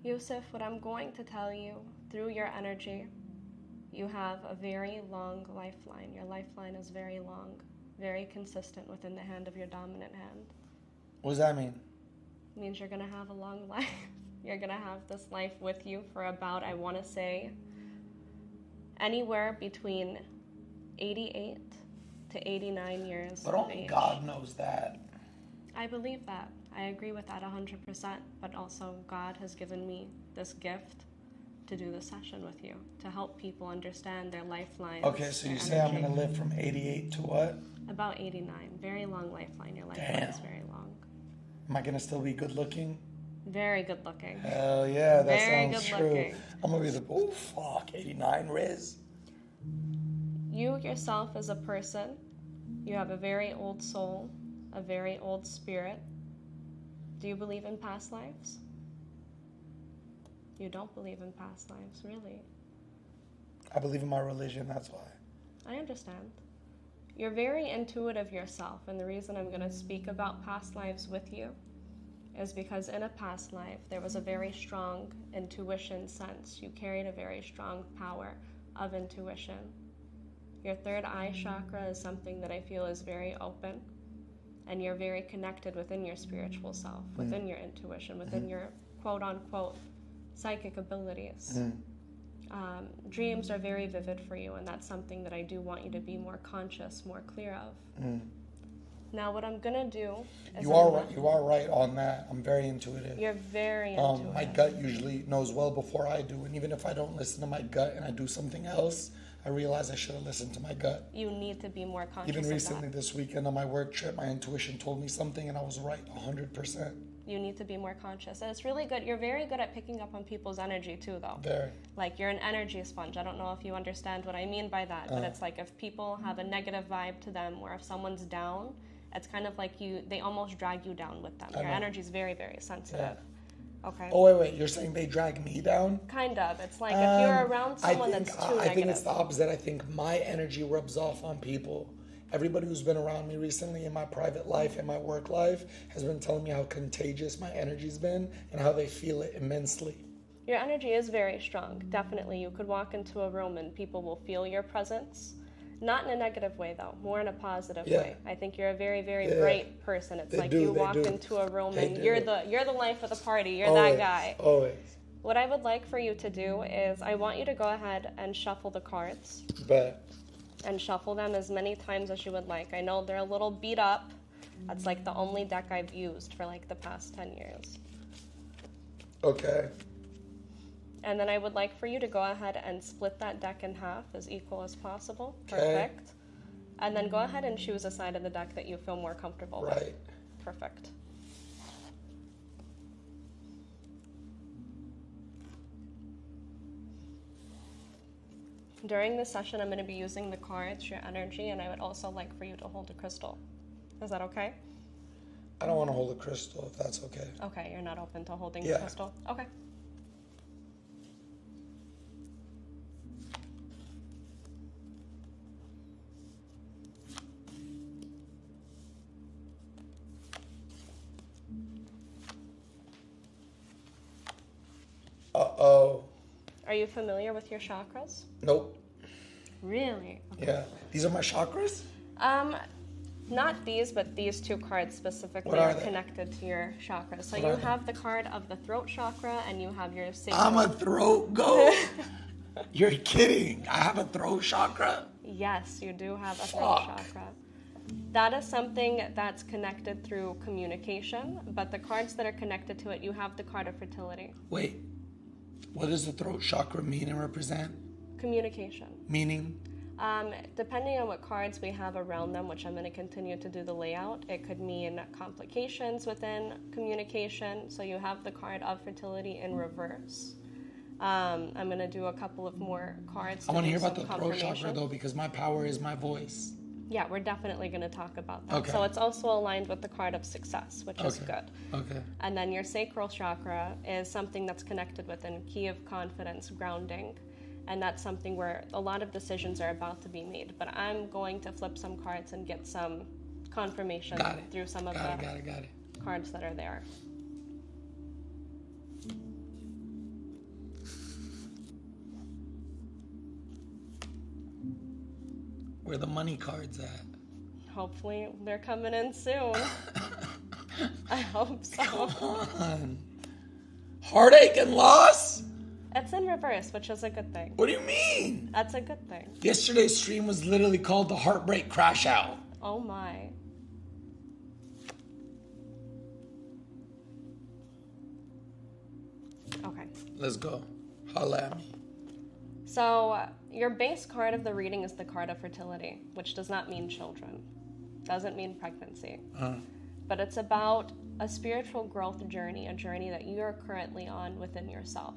Yusuf, what I'm going to tell you through your energy, you have a very long lifeline. Your lifeline is very long, very consistent within the hand of your dominant hand. What does that mean? It means you're going to have a long life. You're going to have this life with you for about, I want to say, anywhere between 88 to 89 years But of only age. God knows that. I believe that. I agree with that 100%. But also, God has given me this gift to do the session with you, to help people understand their lifelines. Okay, so you say I'm going to live from 88 to what? About 89. Very long lifeline. Your lifeline is very long. Am I going to still be good looking? Very good looking. Hell yeah, that Very sounds good true. looking. I'm going to be the, 89 Riz. You yourself as a person, you have a very old soul, a very old spirit. Do you believe in past lives? You don't believe in past lives, really. I believe in my religion, that's why. I understand. You're very intuitive yourself, and the reason I'm going to speak about past lives with you is because in a past life, there was a very strong intuition sense. You carried a very strong power of intuition. Your third eye chakra is something that I feel is very open, and you're very connected within your spiritual self, within your intuition, within your quote-unquote psychic abilities. Dreams are very vivid for you, and that's something that I do want you to be more conscious, more clear of. Now, what I'm going to do is... You are right on that. I'm very intuitive. You're very intuitive. My gut usually knows well before I do, and even if I don't listen to my gut and I do something else, I realize I should have listened to my gut. You need to be more conscious Even of recently that. this weekend on my work trip, my intuition told me something and I was right 100%. You need to be more conscious. And it's really good. You're very good at picking up on people's energy too, though. Very. Like, you're an energy sponge. I don't know if you understand what I mean by that, but it's like if people have a negative vibe to them, or if someone's down, it's kind of like they almost drag you down with them. Your energy is very, very sensitive. Yeah. Okay. Oh, wait. You're saying they drag me down? Kind of. It's like if you're around someone that's too negative. I think it's the opposite. I think my energy rubs off on people. Everybody who's been around me recently in my private life and my work life has been telling me how contagious my energy's been and how they feel it immensely. Your energy is very strong. Definitely. You could walk into a room and people will feel your presence. Not in a negative way, though. More in a positive way. I think you're a very, very bright person. It's like you walk into a room and you're the life of the party. You're Always, that guy. Always. What I would like for you to do is I want you to go ahead and shuffle the cards. But And shuffle them as many times as you would like. I know they're a little beat up. That's like the only deck I've used for like the past 10 years. okay. And then I would like for you to go ahead and split that deck in half as equal as possible. Okay. Perfect. And then go ahead and choose a side of the deck that you feel more comfortable with. Right. Perfect. During this session, I'm going to be using the cards, your energy, and I would also like for you to hold a crystal. Is that okay? I don't want to hold a crystal, if that's okay. Okay, you're not open to holding the crystal? Okay. Uh-oh. Are you familiar with your chakras? Nope. Really? Okay. Yeah. These are my chakras? Not these, but these two cards specifically are connected to your chakras. So you have the card of the throat chakra and you have your sacral. I'm a throat goat? You're kidding. I have a throat chakra? Yes, you do have a throat chakra. That is something that's connected through communication, but the cards that are connected to it, you have the card of fertility. Wait. What does the throat chakra mean and represent? Communication. Meaning? Depending on what cards we have around them, which I'm going to continue to do the layout, it could mean complications within communication. So you have the card of fertility in reverse. I'm going to do a couple of more cards. I want to hear about the throat chakra, though, because my power is my voice. Yeah, we're definitely going to talk about that. Okay. So it's also aligned with the card of success, which is good. Okay. And then your sacral chakra is something that's connected with a key of confidence, grounding. And that's something where a lot of decisions are about to be made. But I'm going to flip some cards and get some confirmation through some of the cards that are there. Where the money cards at? Hopefully they're coming in soon. I hope so. Come on. Heartache and loss? It's in reverse, which is a good thing. What do you mean? That's a good thing. Yesterday's stream was literally called the Heartbreak Crash Out. Oh my. Okay. Let's go. Holla at me. So, your base card of the reading is the card of fertility, which does not mean children. Doesn't mean pregnancy. But it's about a spiritual growth journey, a journey that you are currently on within yourself.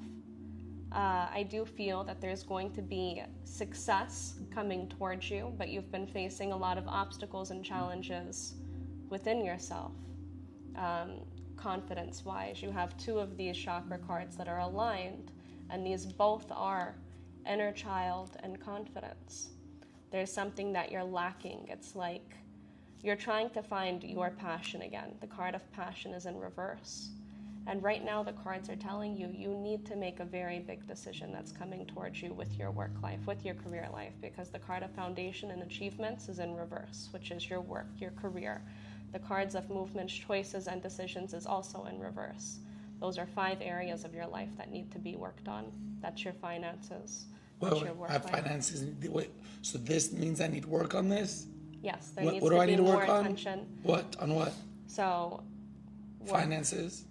I do feel that there's going to be success coming towards you, but you've been facing a lot of obstacles and challenges within yourself. Confidence-wise, you have two of these chakra cards that are aligned, and these both are inner child and confidence. There's something that you're lacking. It's like you're trying to find your passion again. The card of passion is in reverse. And right now the cards are telling you you need to make a very big decision that's coming towards you with your work life, with your career life, because the card of foundation and achievements is in reverse, which is your work, your career. The cards of movements, choices, and decisions is also in reverse. Those are 5 areas of your life that need to be worked on. That's your finances. That's your work life. Finances. Wait, so this means I need to work on this? Yes, there needs to be more attention. What? On what? So, finances,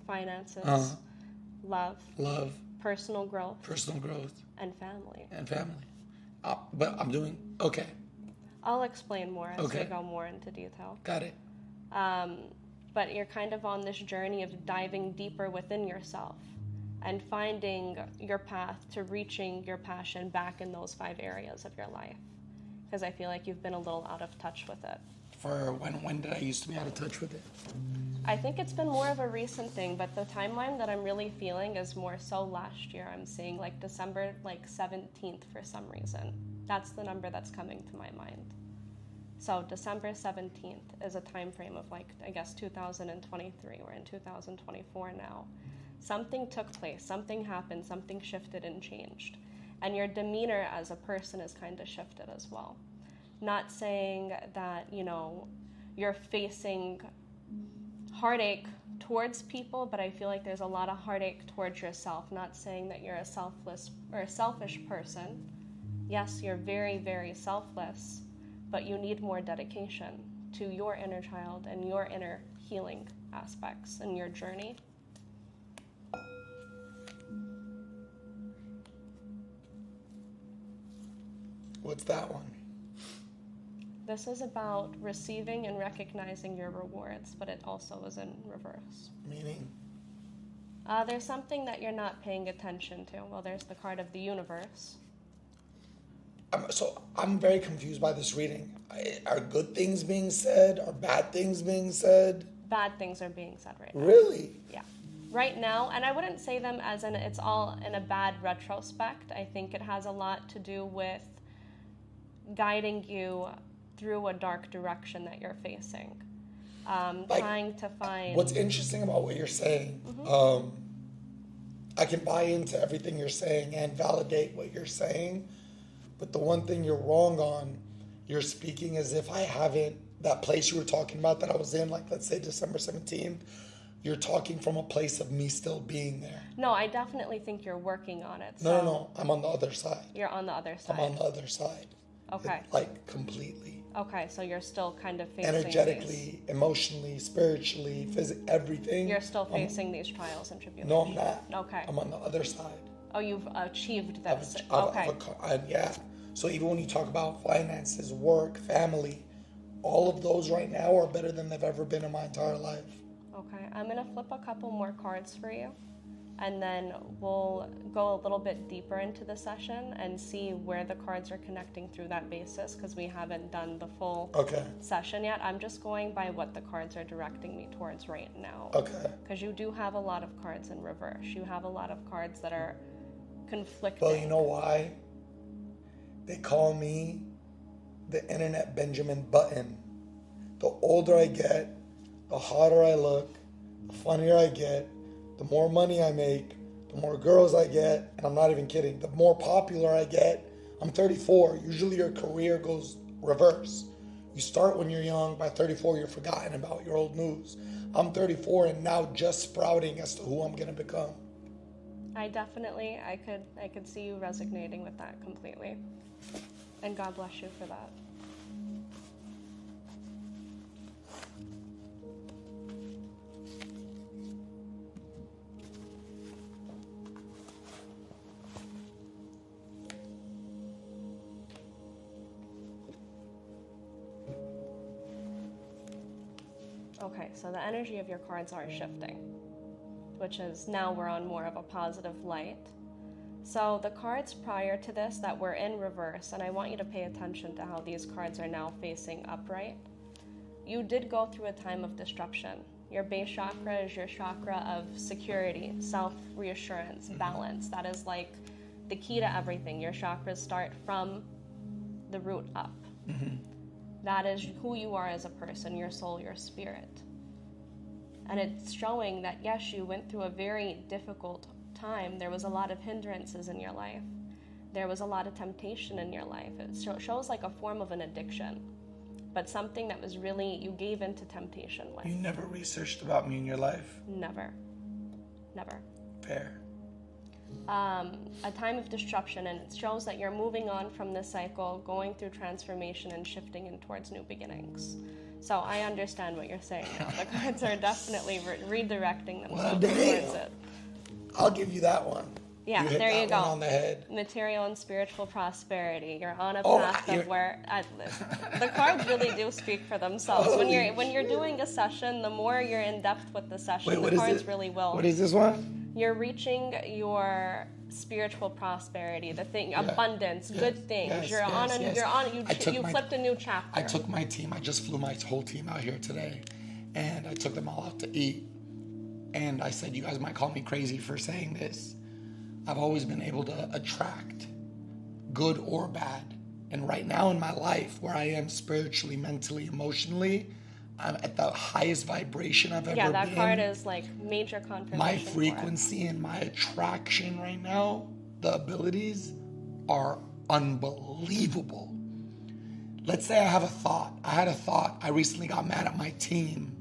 love, personal growth, and family. But I'm doing okay. I'll explain more as we go more into detail. Got it. But you're kind of on this journey of diving deeper within yourself and finding your path to reaching your passion back in those 5 areas of your life. Because I feel like you've been a little out of touch with it. For when did I used to be out of touch with it? I think it's been more of a recent thing, but the timeline that I'm really feeling is more so last year. I'm seeing like December 17th for some reason. That's the number that's coming to my mind. So December 17th is a time frame of 2023. We're in 2024 now. Something took place, something happened, something shifted and changed. And your demeanor as a person is kind of shifted as well. Not saying that, you're facing heartache towards people, but I feel like there's a lot of heartache towards yourself. Not saying that you're a selfless or a selfish person. Yes, you're very, very selfless, but you need more dedication to your inner child and your inner healing aspects in your journey. What's that one? This is about receiving and recognizing your rewards, but it also is in reverse. Meaning? There's something that you're not paying attention to. Well, there's the card of the universe. I'm very confused by this reading. Are good things being said? Are bad things being said? Bad things are being said right now. Really? Yeah. Right now, and I wouldn't say them as in it's all in a bad retrospect. I think it has a lot to do with guiding you through a dark direction that you're facing. Trying to find... What's interesting about what you're saying, I can buy into everything you're saying and validate what you're saying, but the one thing you're wrong on, you're speaking as if I haven't, that place you were talking about that I was in, let's say December 17th, you're talking from a place of me still being there. No, I definitely think you're working on it. No, I'm on the other side. You're on the other side. I'm on the other side. Okay. Completely. Okay, so you're still kind of facing energetically, emotionally, spiritually, physically, everything. You're still facing these trials and tribulations. No, I'm not. Okay. I'm on the other side. Oh, you've achieved this. Okay. Yeah. So even when you talk about finances, work, family, all of those right now are better than they've ever been in my entire life. Okay, I'm going to flip a couple more cards for you, and then we'll go a little bit deeper into the session and see where the cards are connecting through that basis, because we haven't done the full session yet. I'm just going by what the cards are directing me towards right now. Okay. Because you do have a lot of cards in reverse. You have a lot of cards that are conflicting. Well, you know why? They call me the internet Benjamin Button. The older I get, the hotter I look, the funnier I get, the more money I make, the more girls I get, and I'm not even kidding, the more popular I get. I'm 34. Usually your career goes reverse. You start when you're young. By 34, you're forgotten about your old news. I'm 34 and now just sprouting as to who I'm going to become. I could see you resonating with that completely. And God bless you for that. Okay, so the energy of your cards are shifting, which is now we're on more of a positive light. So the cards prior to this that were in reverse, and I want you to pay attention to how these cards are now facing upright. You did go through a time of disruption. Your base chakra is your chakra of security, self-reassurance, balance. That is like the key to everything. Your chakras start from the root up. Mm-hmm. That is who you are as a person, your soul, your spirit. And it's showing that, yes, you went through a very difficult time. There was a lot of hindrances in your life. There was a lot of temptation in your life. It shows like a form of an addiction, but something that was really, you gave into temptation with. You never researched about me in your life? Never. Fair. A time of disruption, and it shows that you're moving on from this cycle, going through transformation and shifting in towards new beginnings. So I understand what you're saying now. The cards are definitely redirecting themselves towards it. I'll give you that one. Yeah, you hit there that you go. One on the head. Material and spiritual prosperity. You're on a path of where the cards really do speak for themselves. When you're doing a session, the more you're in depth with the session, the cards really will. What is this one? You're reaching your spiritual prosperity, abundance, good things. You flipped a new chapter. I took my team. I just flew my whole team out here today, and I took them all out to eat. And I said, you guys might call me crazy for saying this. I've always been able to attract good or bad. And right now in my life, where I am spiritually, mentally, emotionally, I'm at the highest vibration I've ever been. Yeah, that card is like major confirmation. My frequency and my attraction right now, the abilities are unbelievable. Let's say I have a thought. I had a thought. I recently got mad at my team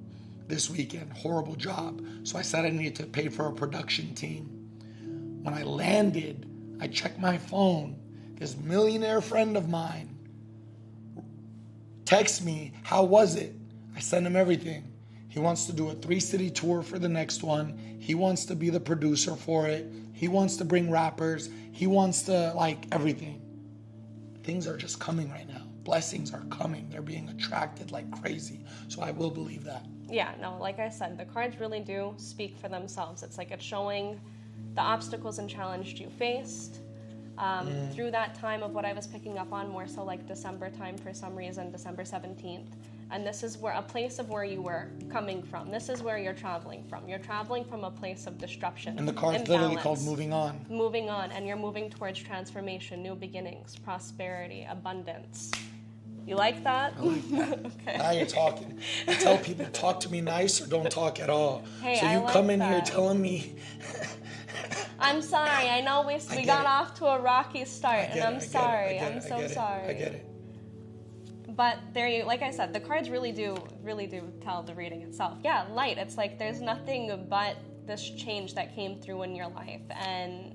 this weekend. Horrible job. So I said I needed to pay for a production team. When I landed, I checked my phone. This millionaire friend of mine texts me, how was it? I sent him everything. He wants to do a 3-city tour for the next one. He wants to be the producer for it. He wants to bring rappers. He wants to, everything. Things are just coming right now. Blessings are coming. They're being attracted like crazy. So I will believe that. Yeah, no, like I said, the cards really do speak for themselves. It's like it's showing the obstacles and challenges you faced through that time of what I was picking up on, more so like December time for some reason, December 17th. And this is where a place of where you were coming from. This is where you're traveling from. You're traveling from a place of disruption. And the card's literally called moving on. Moving on, and you're moving towards transformation, new beginnings, prosperity, abundance. You like that? I like that. Okay. Now you're talking. I tell people, talk to me nice or don't talk at all. Hey, so you like come in that. here telling me. I'm sorry. I know we got off to a rocky start, and I'm sorry. I'm so sorry. I get it. But like I said, the cards really do tell the reading itself. Yeah, light. It's like there's nothing but this change that came through in your life, and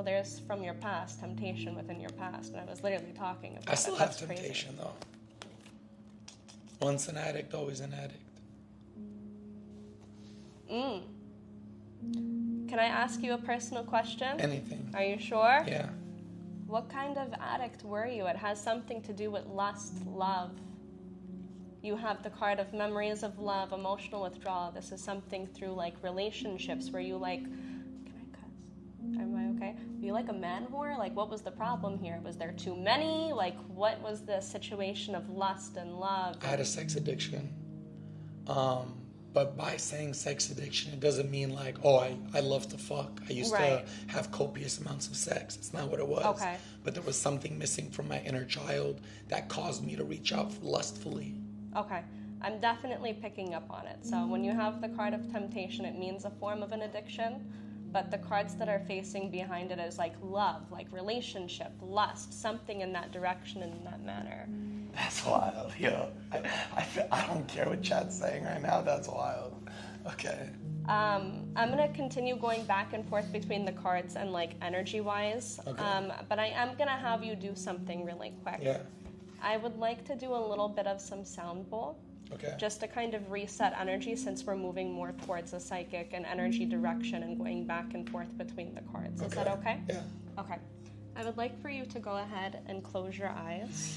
there's from your past, temptation within your past, and I was literally talking about it. I still have temptation though. Once an addict, always an addict. Can I ask you a personal question? Anything. Are you sure? Yeah. What kind of addict were you? It has something to do with lust, love. You have the card of memories of love, emotional withdrawal. This is something through relationships where you can I cuss? Am I okay? Were you like a man whore? What was the problem here? Was there too many? What was the situation of lust and love? I had a sex addiction. But by saying sex addiction, it doesn't mean I love to fuck. I used to have copious amounts of sex. It's not what it was. Okay. But there was something missing from my inner child that caused me to reach out lustfully. Okay. I'm definitely picking up on it. So when you have the card of temptation, it means a form of an addiction. but the cards that are facing behind it is like love, like relationship, lust, something in that direction and in that manner. That's wild, yo. I don't care what chat's saying right now. That's wild. Okay. I'm going to continue going back and forth between the cards and like energy-wise, Okay. but I am going to have you do something really quick. Yeah. I would like to do a little bit of some sound bowl. Okay. Just to kind of reset energy since we're moving more towards a psychic and energy direction and going back and forth between the cards. Is that okay? Yeah. Okay. I would like for you to go ahead and close your eyes.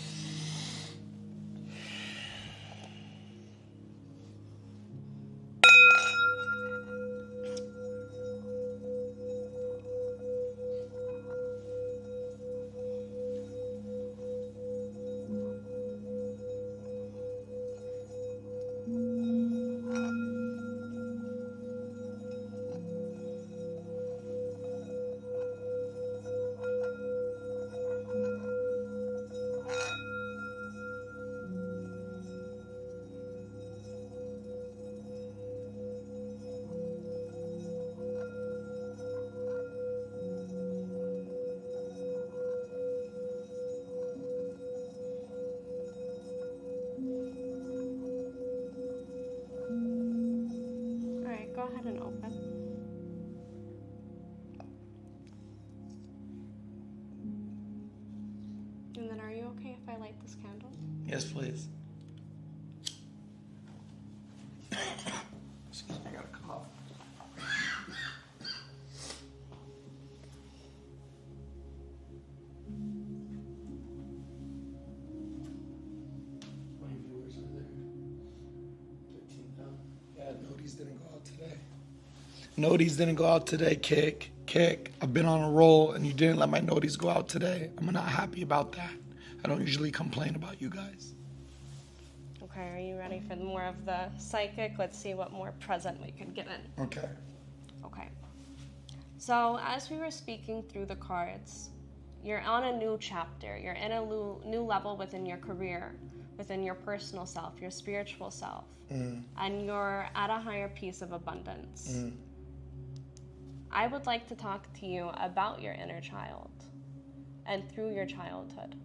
Go ahead and open. And then are you okay if I light this candle? Yes, please. Excuse me, I got a cough. How many viewers are there? 13 now. Yeah, Noties didn't go out today. Noties didn't go out today, Kick. I've been on a roll and you didn't let my noties go out today. I'm not happy about that. I don't usually complain about you guys. Okay, are you ready for more of the psychic? Let's see what more present we could get in. Okay. Okay. So as we were speaking through the cards, you're on a new chapter. You're in a new level within your career, within your personal self, your spiritual self. And you're at a higher piece of abundance. I would like to talk to you about your inner child and through your childhood.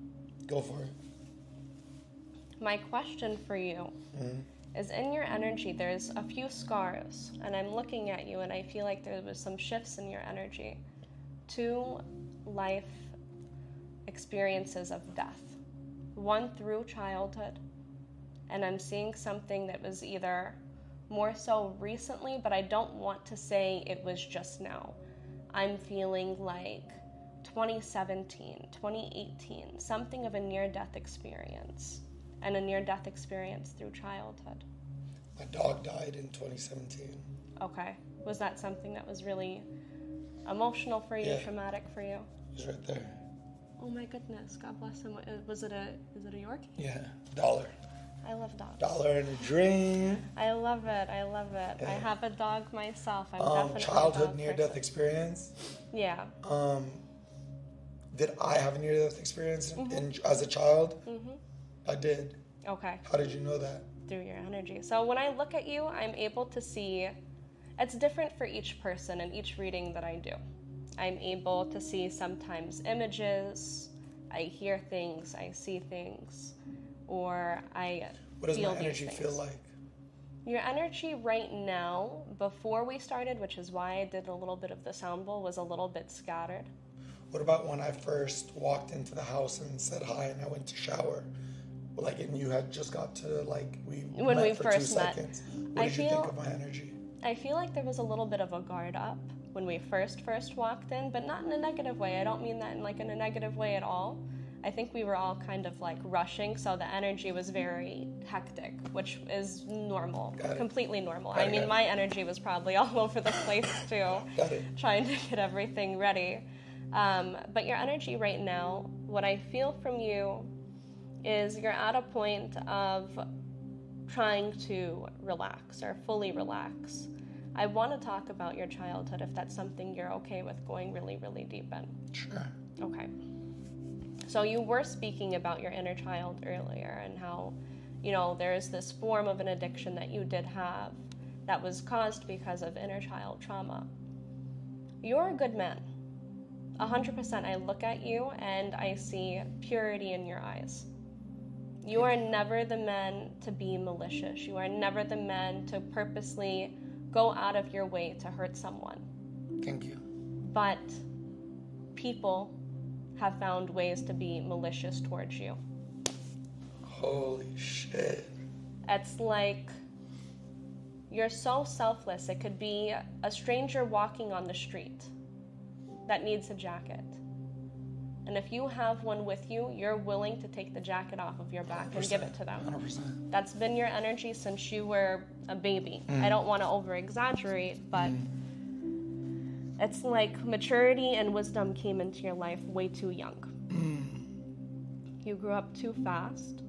Go for it. My question for you is, in your energy, there's a few scars, and I'm looking at you and I feel like there was some shifts in your energy. 2 life experiences of death. 1 through childhood, and I'm seeing something that was either more so recently, but I don't want to say it was just now. I'm feeling like 2017, 2018, something of a near-death experience, and a near-death experience through childhood. My dog died in 2017. Okay. Was that something that was really emotional for you, traumatic for you? He's right there. Oh my goodness, God bless him. Is it a Yorkie? Yeah, Dollar. I love dogs. Dollar and a dream. I love it. Yeah. I have a dog myself. I'm definitely childhood a dog near-death person. experience. Yeah. Did I have a near-death experience as a child? I did. Okay. How did you know that? Through your energy. So when I look at you, I'm able to see, it's different for each person and each reading that I do. I'm able to see sometimes images, I hear things, I see things, or I What does feel my energy these feel things. like? Your energy right now, before we started, which is why I did a little bit of the sound bowl, was a little bit scattered. What about when I first walked into the house and said hi and I went to shower? Like, and you had just got to, like, When met we for first 2 met. seconds. What did you think of my energy? I feel like there was a little bit of a guard up when we first walked in, but not in a negative way. I don't mean that in a negative way at all. I think we were all kind of like rushing, so the energy was very hectic, which is normal, completely normal. I mean, my energy was probably all over the place too, trying to get everything ready. But your energy right now, what I feel from you is you're at a point of trying to relax or fully relax. I want to talk about your childhood if that's something you're okay with going really, really deep in. Sure. Okay. So you were speaking about your inner child earlier and how, there's this form of an addiction that you did have that was caused because of inner child trauma. You're a good man. 100%. I look at you and I see purity in your eyes. You are never the man to be malicious. You are never the man to purposely go out of your way to hurt someone. Thank you. But people have found ways to be malicious towards you. Holy shit. It's like you're so selfless. It could be a stranger walking on the street that needs a jacket. And if you have one with you, you're willing to take the jacket off of your back and give it to them. 100%. That's been your energy since you were a baby. I don't want to over-exaggerate, but it's like maturity and wisdom came into your life way too young. You grew up too fast.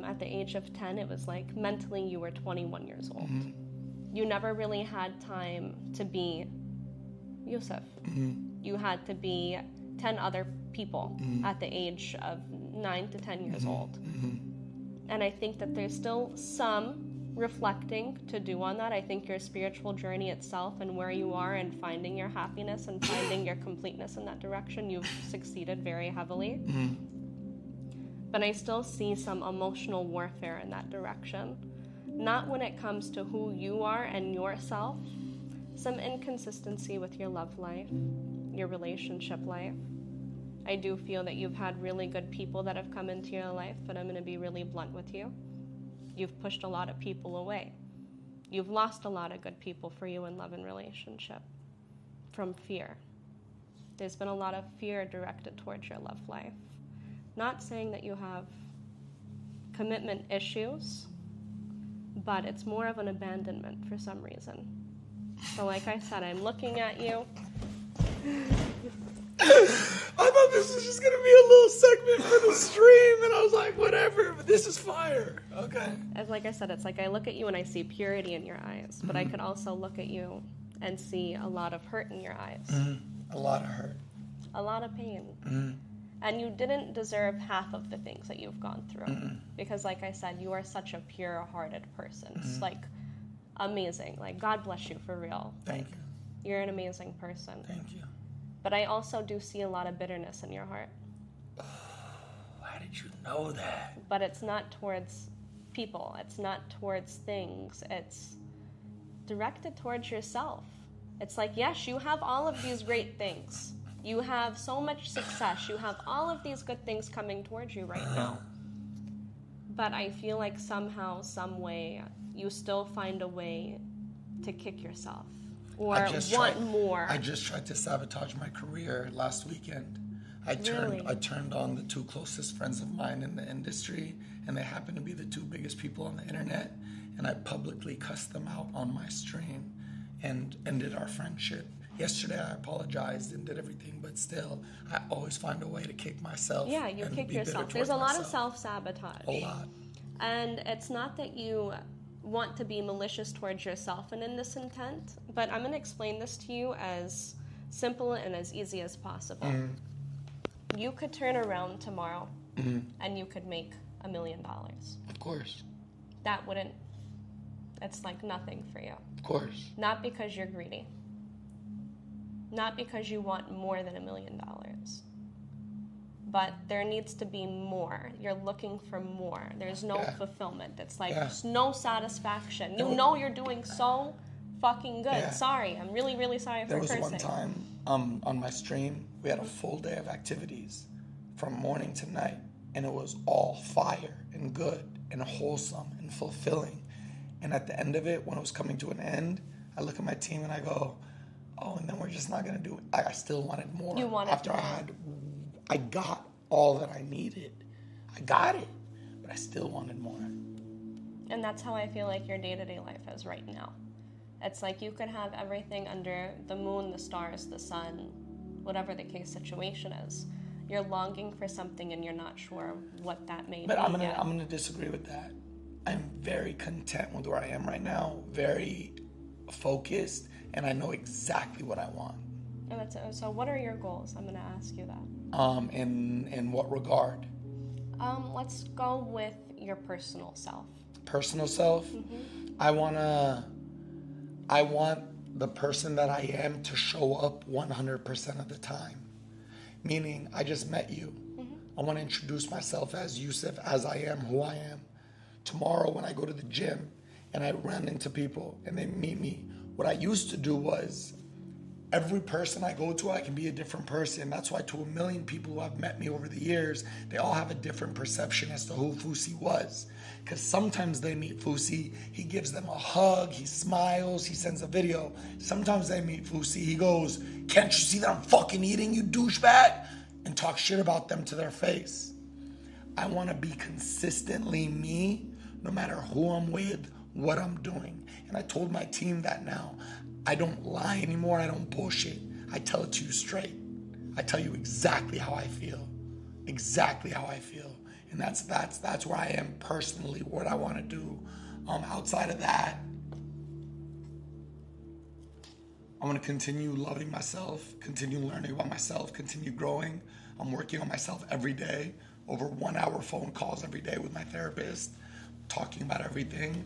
At the age of 10, it was like mentally you were 21 years old. You never really had time to be Yusuf. You had to be 10 other people at the age of 9 to 10 years old. And I think that there's still some reflecting to do on that. I think your spiritual journey itself and where you are and finding your happiness and finding your completeness in that direction, you've succeeded very heavily. But I still see some emotional warfare in that direction. Not when it comes to who you are and yourself. Some inconsistency with your love life, your relationship life. I do feel that you've had really good people that have come into your life, but I'm going to be really blunt with you. You've pushed a lot of people away. You've lost a lot of good people for you in love and relationship from fear. There's been a lot of fear directed towards your love life. Not saying that you have commitment issues, but it's more of an abandonment for some reason. So like I said, I'm looking at you. I thought this was just going to be a little segment for the stream, and I was like, whatever, but this is fire. Okay. As like I said, it's like I look at you and I see purity in your eyes, but I could also look at you and see a lot of hurt in your eyes. A lot of hurt. A lot of pain. And you didn't deserve half of the things that you've gone through. Because like I said, you are such a pure-hearted person. It's like amazing. Like, God bless you for real. Thank you. You're an amazing person. Thank you. But I also do see a lot of bitterness in your heart. How did you know that? But it's not towards people. It's not towards things. It's directed towards yourself. It's like, yes, you have all of these great things. You have so much success. You have all of these good things coming towards you right now. But I feel like somehow, some way, you still find a way to kick yourself or want more. I just tried to sabotage my career last weekend. I turned on the two closest friends of mine in the industry, and they happen to be the two biggest people on the internet, and I publicly cussed them out on my stream and ended our friendship. Yesterday I apologized and did everything, but still, I always find a way to kick myself. Yeah, you kick yourself. There's a lot of self-sabotage. A lot. And it's not that you want to be malicious towards yourself and in this intent, but I'm going to explain this to you as simple and as easy as possible. You could turn around tomorrow and you could make $1 million. Of course. That wouldn't, it's like nothing for you. Of course. Not because you're greedy. Not because you want more than $1 million. But there needs to be more. You're looking for more. There's no fulfillment. It's like there's no satisfaction. You know you're doing so fucking good. Yeah. Sorry. I'm really, really sorry for cursing. There was one time on my stream, we had a full day of activities from morning to night. And it was all fire and good and wholesome and fulfilling. And at the end of it, when it was coming to an end, I look at my team and I go, oh, and then we're just not going to do it. I still wanted more. You wanted after more. I got all that I needed. I got it, but I still wanted more. And that's how I feel like your day-to-day life is right now. It's like you could have everything under the moon, the stars, the sun, whatever the case situation is. You're longing for something and you're not sure what that may be. But I'm gonna disagree with that. I'm very content with where I am right now, very focused, and I know exactly what I want. So what are your goals? I'm going to ask you that. In what regard? Let's go with your personal self. Personal self? I want the person that I am to show up 100% of the time. Meaning, I just met you. I want to introduce myself as Yusuf, as I am, who I am. Tomorrow when I go to the gym and I run into people and they meet me, what I used to do was, every person I go to, I can be a different person. That's why to a million people who have met me over the years, they all have a different perception as to who Fousey was. Because sometimes they meet Fousey, he gives them a hug, he smiles, he sends a video. Sometimes they meet Fousey, he goes, "Can't you see that I'm fucking eating, you douchebag?" And talk shit about them to their face. I want to be consistently me, no matter who I'm with, what I'm doing. And I told my team that now. I don't lie anymore, I don't bullshit. I tell it to you straight. I tell you exactly how I feel. Exactly how I feel. And that's where I am personally, what I want to do. Outside of that, I want to continue loving myself, continue learning about myself, continue growing. I'm working on myself every day, over 1 hour phone calls every day with my therapist, talking about everything.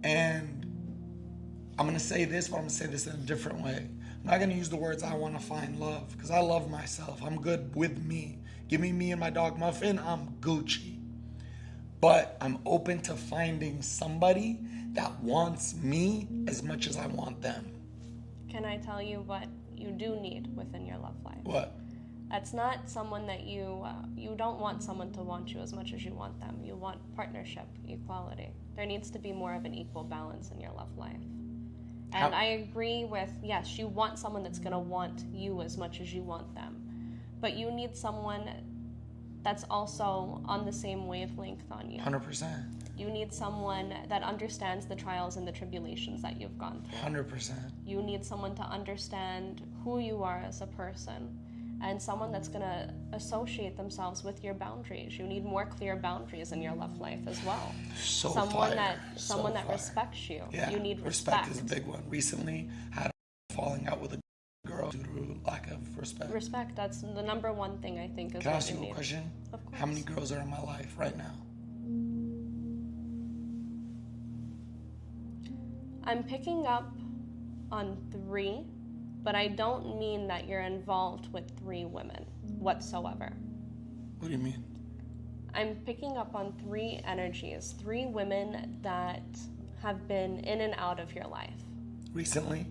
And I'm going to say this, but I'm going to say this in a different way. I'm not going to use the words "I want to find love," because I love myself. I'm good with me. Give me and my dog Muffin, I'm Gucci. But I'm open to finding somebody that wants me as much as I want them. Can I tell you what you do need within your love life? What? That's not someone that you don't want someone to want you as much as you want them. You want partnership, equality. There needs to be more of an equal balance in your love life. And I agree with, yes, you want someone that's going to want you as much as you want them. But you need someone that's also on the same wavelength on you. 100%. You need someone that understands the trials and the tribulations that you've gone through. 100%. You need someone to understand who you are as a person, and someone that's going to associate themselves with your boundaries. You need more clear boundaries in your love life as well. Someone that respects you. Yeah, you need respect is a big one. Recently, had a falling out with a girl due to lack of respect. Respect, that's the number one thing I think is Can I what ask you you a need. question? Of course. How many girls are in my life right now? I'm picking up on 3, but I don't mean that you're involved with 3 women whatsoever. What do you mean? I'm picking up on 3 energies, 3 women that have been in and out of your life. Recently?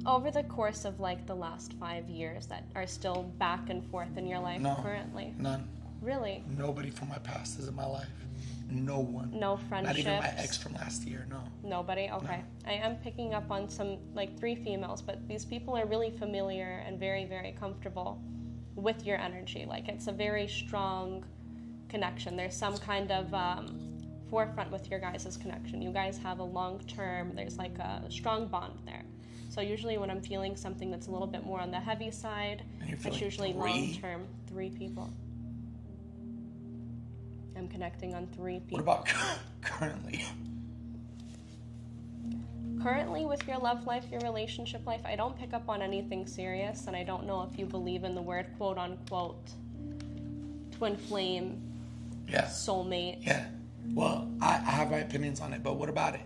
Over the course of like the last 5 years that are still back and forth in your life currently. None. Really? Nobody from my past is in my life. No one. No friendships? Not even my ex from last year, no. Nobody? Okay. No. I am picking up on some, like 3 females, but these people are really familiar and very, very comfortable with your energy. Like it's a very strong connection. There's some kind of forefront with your guys' connection. You guys have a long-term, there's like a strong bond there. So usually when I'm feeling something that's a little bit more on the heavy side, it's usually long-term. 3 people. I'm connecting on 3 people. What about currently? Currently with your love life, your relationship life, I don't pick up on anything serious, and I don't know if you believe in the word quote-unquote twin flame, soulmate. Yeah. Well, I have my opinions on it, but what about it?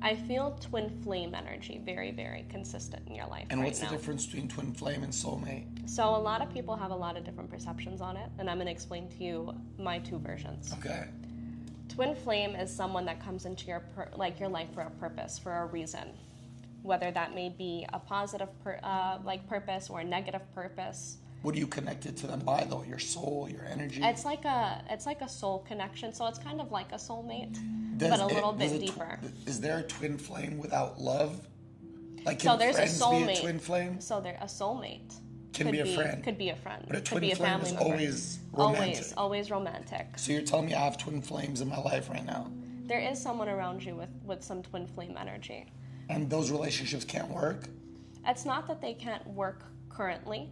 I feel twin flame energy very, very consistent in your life. And what's the difference between twin flame and soulmate? So a lot of people have a lot of different perceptions on it, and I'm going to explain to you my 2 versions. Okay. Twin flame is someone that comes into your life for a purpose, for a reason, whether that may be a positive purpose or a negative purpose. What are you connected to them by, though? Your soul, your energy? It's like a soul connection, so it's kind of like a soulmate, but a little bit deeper. Is there a twin flame without love? Like, can friends soulmate. be a twin flame? So a soulmate could be a friend. Could be a friend. But a could twin be a flame family is member. always romantic. Always romantic. So you're telling me I have twin flames in my life right now? There is someone around you with some twin flame energy. And those relationships can't work? It's not that they can't work currently.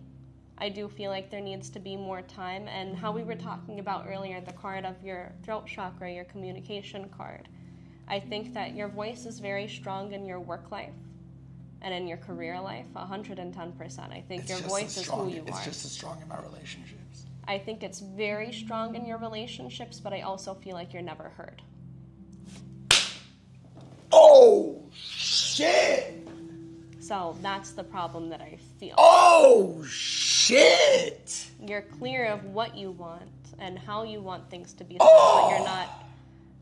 I do feel like there needs to be more time, and how we were talking about earlier, the card of your throat chakra, your communication card. I think that your voice is very strong in your work life and in your career life, 110%. I think your voice is who you are. It's just as strong in my relationships. I think it's very strong in your relationships, but I also feel like you're never heard. Oh! So that's the problem that I feel. Oh, shit! You're clear of what you want and how you want things to be set, but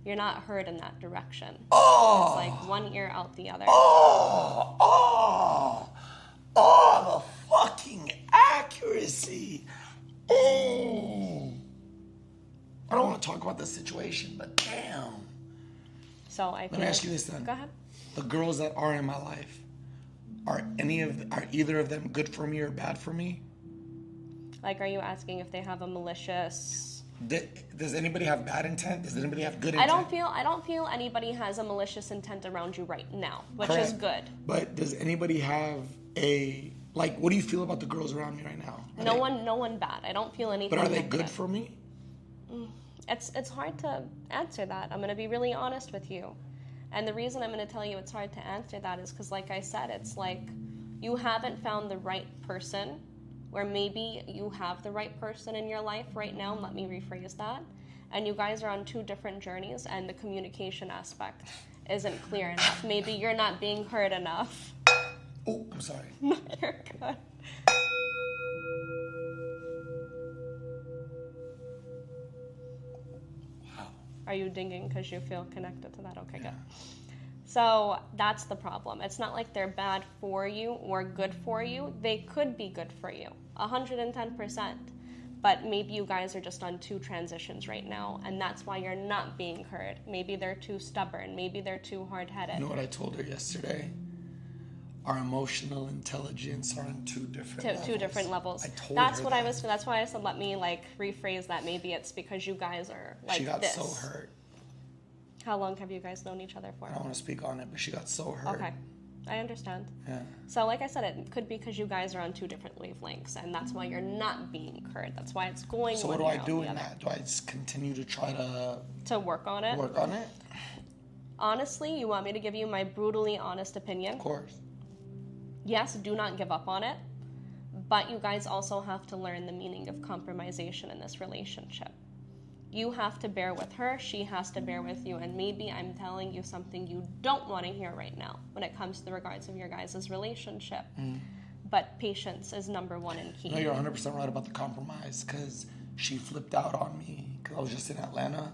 you're not heard in that direction. It's like one ear out the other. The fucking accuracy. I don't want to talk about the situation, but damn. So Let me ask you this then. Go ahead. The girls that are in my life, are either of them good for me or bad for me? Like, are you asking if they have a malicious? Does anybody have bad intent? Does anybody have good intent? I don't feel anybody has a malicious intent around you right now, which Correct. is good. But does anybody have what do you feel about the girls around me right now? No one bad. I don't feel anything. But are they negative. good for me? It's hard to answer that. I'm going to be really honest with you. And the reason I'm going to tell you it's hard to answer that is because, like I said, it's like you haven't found the right person, or maybe you have the right person in your life right now. Let me rephrase that. And you guys are on two different journeys, and the communication aspect isn't clear enough. Maybe you're not being heard enough. Oh, I'm sorry. No, you're good. Are you dinging because you feel connected to that? Okay, good. So that's the problem. It's not like they're bad for you or good for you. They could be good for you, 110%. But maybe you guys are just on two transitions right now, and that's why you're not being heard. Maybe they're too stubborn. Maybe they're too hard-headed. You know what I told her yesterday? Our emotional intelligence are on two different levels. Two different levels. I told that's her what that. That's why I said let me rephrase that. Maybe it's because you guys are like this. She got so hurt. How long have you guys known each other for? I don't want to speak on it, but she got so hurt. Okay, I understand. Yeah. So like I said, it could be because you guys are on two different wavelengths, and that's why you're not being heard. That's why it's going. So what do I do in that? Do I just continue to try to work on it? Work on it? Honestly, you want me to give you my brutally honest opinion? Of course. Yes, do not give up on it, but you guys also have to learn the meaning of compromisation in this relationship. You have to bear with her, she has to bear with you, and maybe I'm telling you something you don't want to hear right now when it comes to the regards of your guys' relationship. But patience is number one and key. No, you're 100% right about the compromise, because she flipped out on me, because I was just in Atlanta,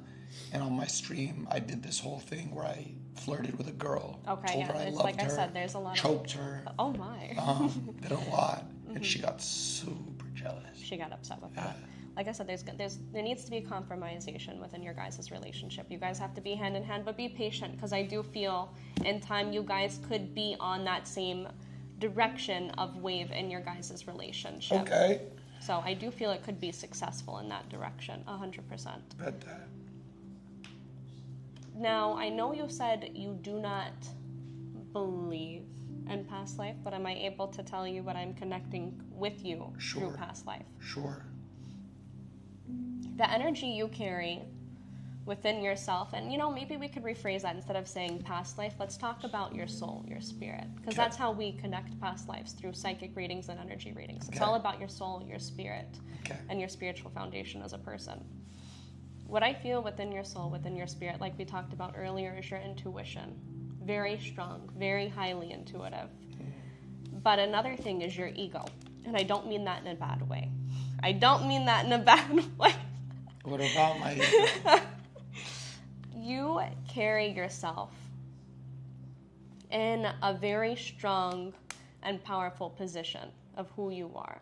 and on my stream, I did this whole thing where I flirted with a girl. Okay, told her I it's loved like her, I said, there's a lot choked her. Oh my. Did a lot, and she got super jealous. She got upset with that. Like I said, there needs to be compromisation within your guys' relationship. You guys have to be hand in hand, but be patient, because I do feel in time you guys could be on that same direction of wave in your guys' relationship. Okay. So I do feel it could be successful in that direction, 100%. Bet that. Now, I know you said you do not believe in past life, but am I able to tell you what I'm connecting with you through past life? Sure. The energy you carry within yourself, and maybe we could rephrase that. Instead of saying past life, let's talk about your soul, your spirit, because that's how we connect past lives, through psychic readings and energy readings. It's all about your soul, your spirit, and your spiritual foundation as a person. What I feel within your soul, within your spirit, like we talked about earlier, is your intuition. Very strong, very highly intuitive. But another thing is your ego. And I don't mean that in a bad way. I don't mean that in a bad way. What about my ego? You carry yourself in a very strong and powerful position of who you are.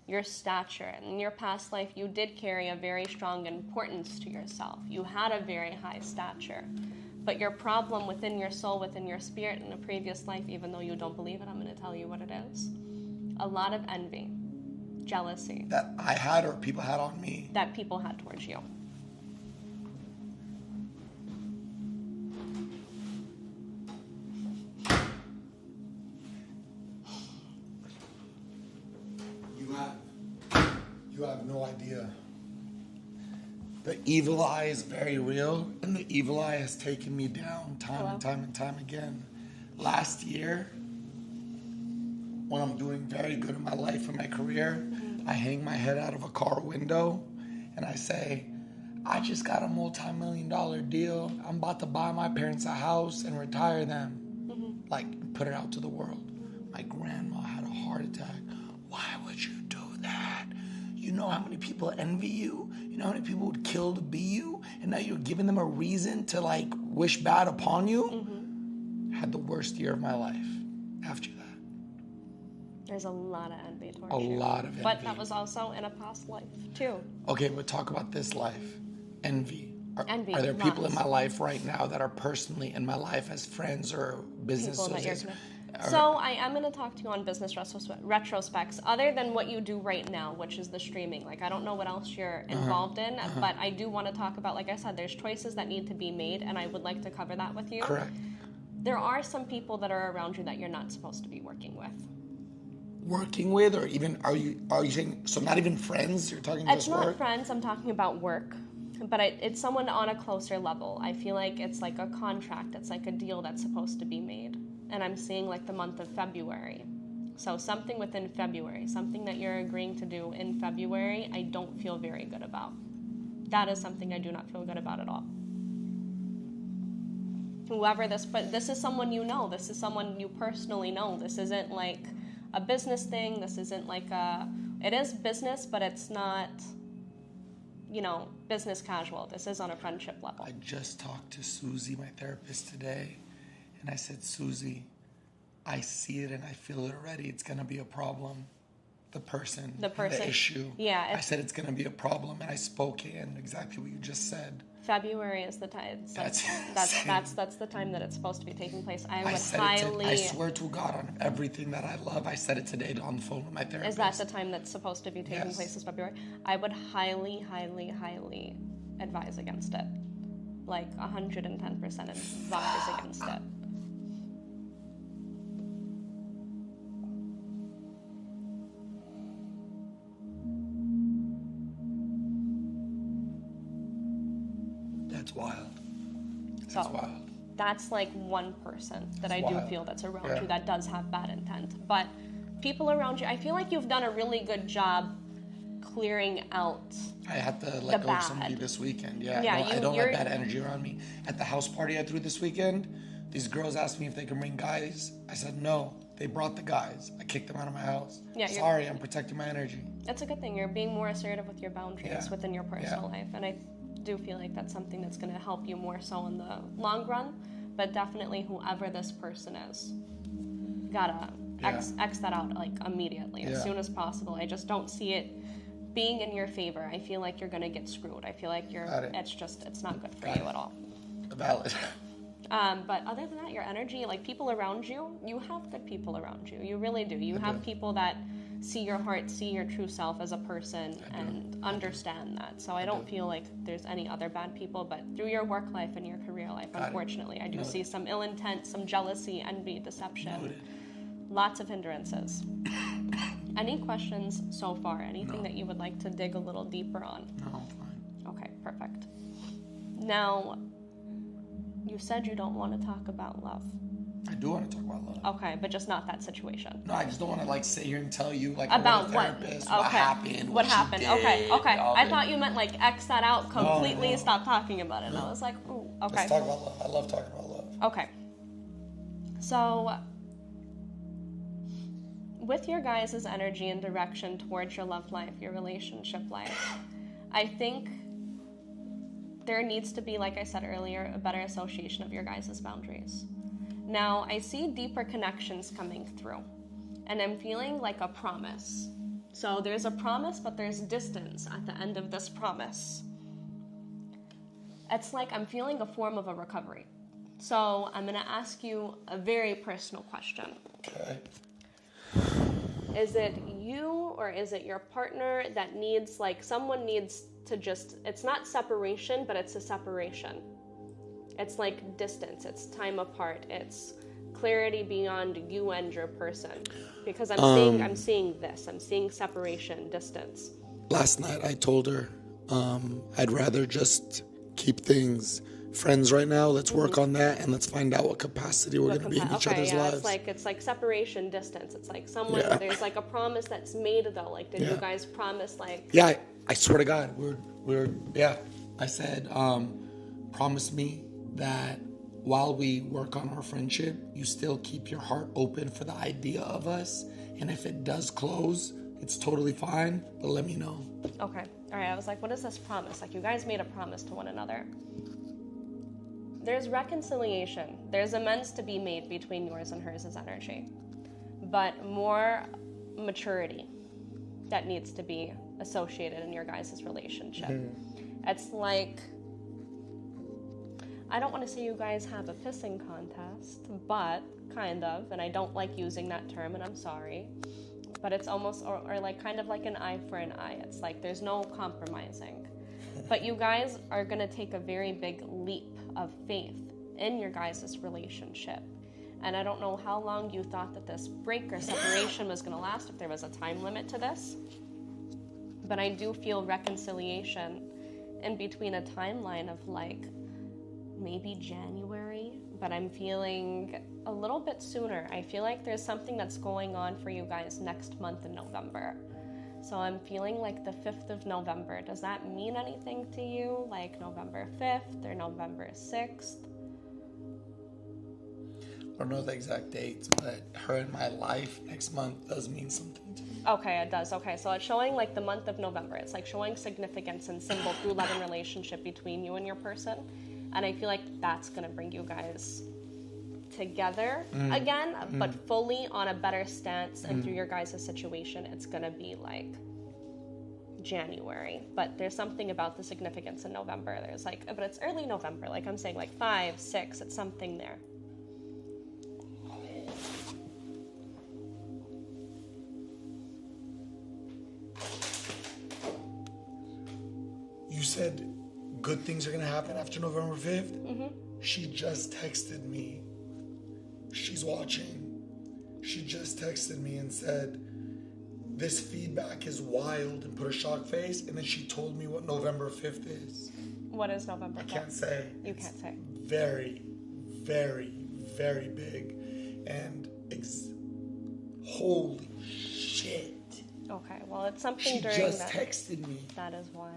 Your stature. In your past life, you did carry a very strong importance to yourself. You had a very high stature. But your problem within your soul, within your spirit in a previous life, even though you don't believe it, I'm going to tell you what it is. A lot of envy, jealousy. That I had or people had on me? That people had towards you. You have no idea. The evil eye is very real, and the evil eye has taken me down time and time again. Last year, when I'm doing very good in my life and my career, I hang my head out of a car window and I say, I just got a multi-million-dollar deal. I'm about to buy my parents a house and retire them. Like, put it out to the world. My grandma had a heart attack. Why would you do that? You know how many people envy you? You know how many people would kill to be you? And now you're giving them a reason to like wish bad upon you? Mm-hmm. Had the worst year of my life after that. There's a lot of envy towards you. A lot of envy. But that was also in a past life, too. Okay, but talk about this life. Envy. Envy. Are there people in my life right now that are personally in my life as friends or business associates? So I am going to talk to you on business retrospects, other than what you do right now, which is the streaming. Like, I don't know what else you're involved in, but I do want to talk about, like I said, there's choices that need to be made, and I would like to cover that with you. Correct. There are some people that are around you that you're not supposed to be working with. Working with, or even, are you saying, so not even friends? You're talking about It's not friends, I'm talking about work. But it's someone on a closer level. I feel like it's like a contract. It's like a deal that's supposed to be made. And I'm seeing like the month of February. So something within February, something that you're agreeing to do in February, I don't feel very good about. That is something I do not feel good about at all. But this is someone you know. This is someone you personally know. This isn't like a business thing. This isn't like it is business, but it's not, business casual. This is on a friendship level. I just talked to Fousey, my therapist, today, and I said, Fousey, I see it and I feel it already. It's going to be a problem. The issue. Yeah. I said it's going to be a problem, and I spoke in exactly what you just said. February is the time. That's the time that it's supposed to be taking place. I swear to God on everything that I love. I said it today on the phone with my therapist. Is that the time that's supposed to be taking place? Is February? I would highly, highly, highly advise against it. Like 110% advise against it. Wild. That's wild. That's like one person that I do feel that's around you that does have bad intent. But people around you, I feel like you've done a really good job clearing out. I had to let go of somebody this weekend. I don't let bad energy around me. At the house party I threw this weekend, these girls asked me if they can bring guys. I said no. They brought the guys. I kicked them out of my house. Sorry, I'm protecting my energy. That's a good thing. You're being more assertive with your boundaries within your personal life. And I do feel like that's something that's going to help you more so in the long run, but definitely whoever this person is, gotta X that out like immediately as soon as possible. I just don't see it being in your favor. I feel like you're going to get screwed. I feel like it's not good for you at all. Valid. But other than that, your energy, like people around you, you have good people around you. You really do. You have people that see your heart, see your true self as a person, and understand that. So I don't feel like there's any other bad people, but through your work life and your career life, unfortunately, I do see some ill intent, some jealousy, envy, deception, lots of hindrances. Any questions so far? Anything that you would like to dig a little deeper on? No, I'm fine. Okay, perfect. Now, you said you don't want to talk about love. I do want to talk about love. Okay, but just not that situation. No, I just don't want to sit here and tell you about what happened. What happened? Okay. I thought you meant X that out completely. No. Stop talking about it. No. And I was like, ooh, okay. Let's talk about love. I love talking about love. Okay. So, with your guys' energy and direction towards your love life, your relationship life, I think there needs to be, like I said earlier, a better association of your guys' boundaries. Now, I see deeper connections coming through, and I'm feeling like a promise. So there's a promise, but there's distance at the end of this promise. It's like I'm feeling a form of a recovery. So I'm going to ask you a very personal question. Okay. Is it you or is it your partner that needs, someone needs to it's not separation, but it's a separation. It's like distance, it's time apart, it's clarity beyond you and your person. Because I'm seeing this, I'm seeing separation, distance. Last night I told her I'd rather just keep things friends right now. Let's work on that and let's find out what capacity we're going to be in each other's lives. It's like separation, distance. It's like someone, there's a promise that's made though. Did you guys promise Yeah, I swear to God, I said, promise me that while we work on our friendship, you still keep your heart open for the idea of us. And if it does close, it's totally fine, but let me know. Okay. All right. I was like, what is this promise? Like, you guys made a promise to one another. There's reconciliation. There's amends to be made between yours and hers' energy. But more maturity that needs to be associated in your guys' relationship. It's like, I don't want to say you guys have a pissing contest, but kind of, and I don't like using that term, and I'm sorry, but it's almost, or like kind of like an eye for an eye. It's like there's no compromising. But you guys are going to take a very big leap of faith in your guys' relationship. And I don't know how long you thought that this break or separation was going to last, if there was a time limit to this. But I do feel reconciliation in between a timeline of like maybe January, but I'm feeling a little bit sooner. I feel like there's something that's going on for you guys next month in November. So I'm feeling like the 5th of November. Does that mean anything to you? Like November 5th or November 6th? I don't know the exact dates, but her in my life next month does mean something to me. Okay, it does. Okay, so it's showing like the month of November. It's like showing significance and symbol through love and relationship between you and your person. And I feel like that's going to bring you guys together again, but fully on a better stance. And through your guys' situation, it's going to be like January. But there's something about the significance in November. There's like, but it's early November. Like I'm saying, like 5, 6, it's something there. You said good things are going to happen after November 5th? She just texted me. She's watching. She just texted me and said, this feedback is wild, and put a shock face. And then she told me what November 5th is. What is November 5th? I can't say. You can't say. Very, very, very big. And holy shit. Okay, well, it's something She during just that. texted me. That is wild.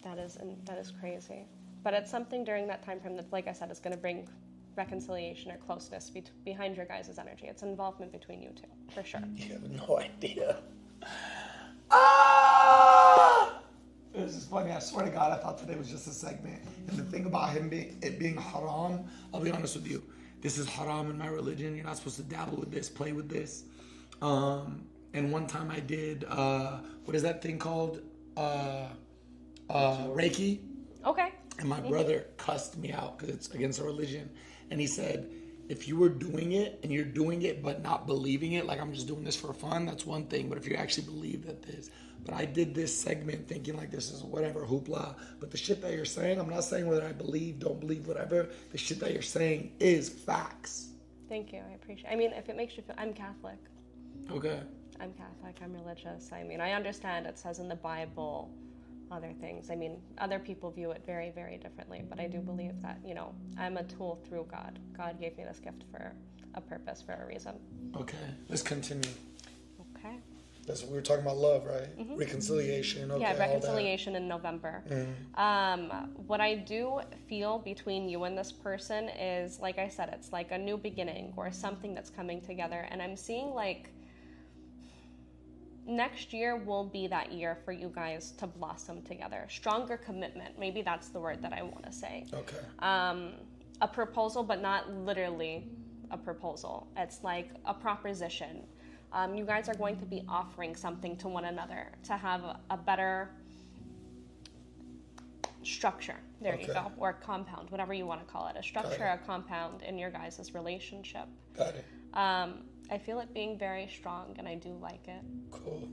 That is crazy. But it's something during that time frame that, like I said, is going to bring reconciliation or closeness behind your guys' energy. It's involvement between you two, for sure. You have no idea. Ah! This is funny. I swear to God, I thought today was just a segment. And the thing about it being haram, I'll be honest with you. This is haram in my religion. You're not supposed to dabble with this, play with this. And one time I did, what is that thing called? Reiki. Okay. And my brother cussed me out because it's against our religion. And he said, if you were doing it and you're doing it but not believing it, like I'm just doing this for fun, that's one thing. But if you actually believe that this, but I did this segment thinking like this is whatever, hoopla. But the shit that you're saying, I'm not saying whether I believe, don't believe, whatever. The shit that you're saying is facts. Thank you. I appreciate it. I mean, if it makes you feel, I'm Catholic. Okay. I'm Catholic. I'm religious. I mean, I understand it says in the Bible other things. I mean, other people view it very, very differently, but I do believe that, you know, I'm a tool through God. God gave me this gift for a purpose, for a reason. Okay, let's continue. Okay. We were talking about love, right? Reconciliation. Okay, yeah, reconciliation in November. What I do feel between you and this person is, like I said, it's like a new beginning or something that's coming together. And I'm seeing like next year will be that year for you guys to blossom together. Stronger commitment. Maybe that's the word that I want to say. Okay. A proposal, but not literally a proposal. It's like a proposition. You guys are going to be offering something to one another to have a better structure. There you go. Or compound, whatever you want to call it. A structure, a compound in your guys' relationship. Got it. I feel it being very strong, and I do like it. Cool.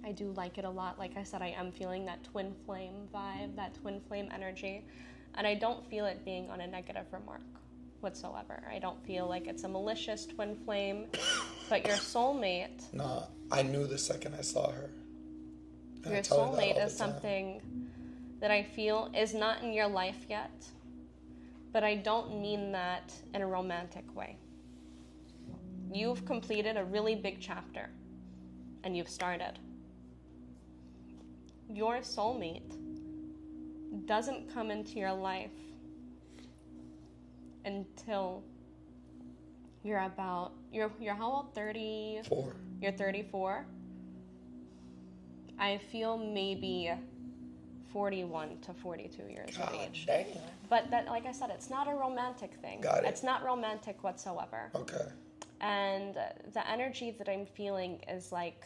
I do like it a lot. Like I said, I am feeling that twin flame vibe, that twin flame energy, and I don't feel it being on a negative remark whatsoever. I don't feel like it's a malicious twin flame, but your soulmate... Nah, I knew the second I saw her. And your soulmate is something that I feel is not in your life yet, but I don't mean that in a romantic way. You've completed a really big chapter, and you've started. Your soulmate doesn't come into your life until you're about, you're how old? 4. You're 34. I feel maybe 41 to 42 years of age. Damn. But that, like I said, it's not a romantic thing. Got it. It's not romantic whatsoever. Okay. And the energy that I'm feeling is like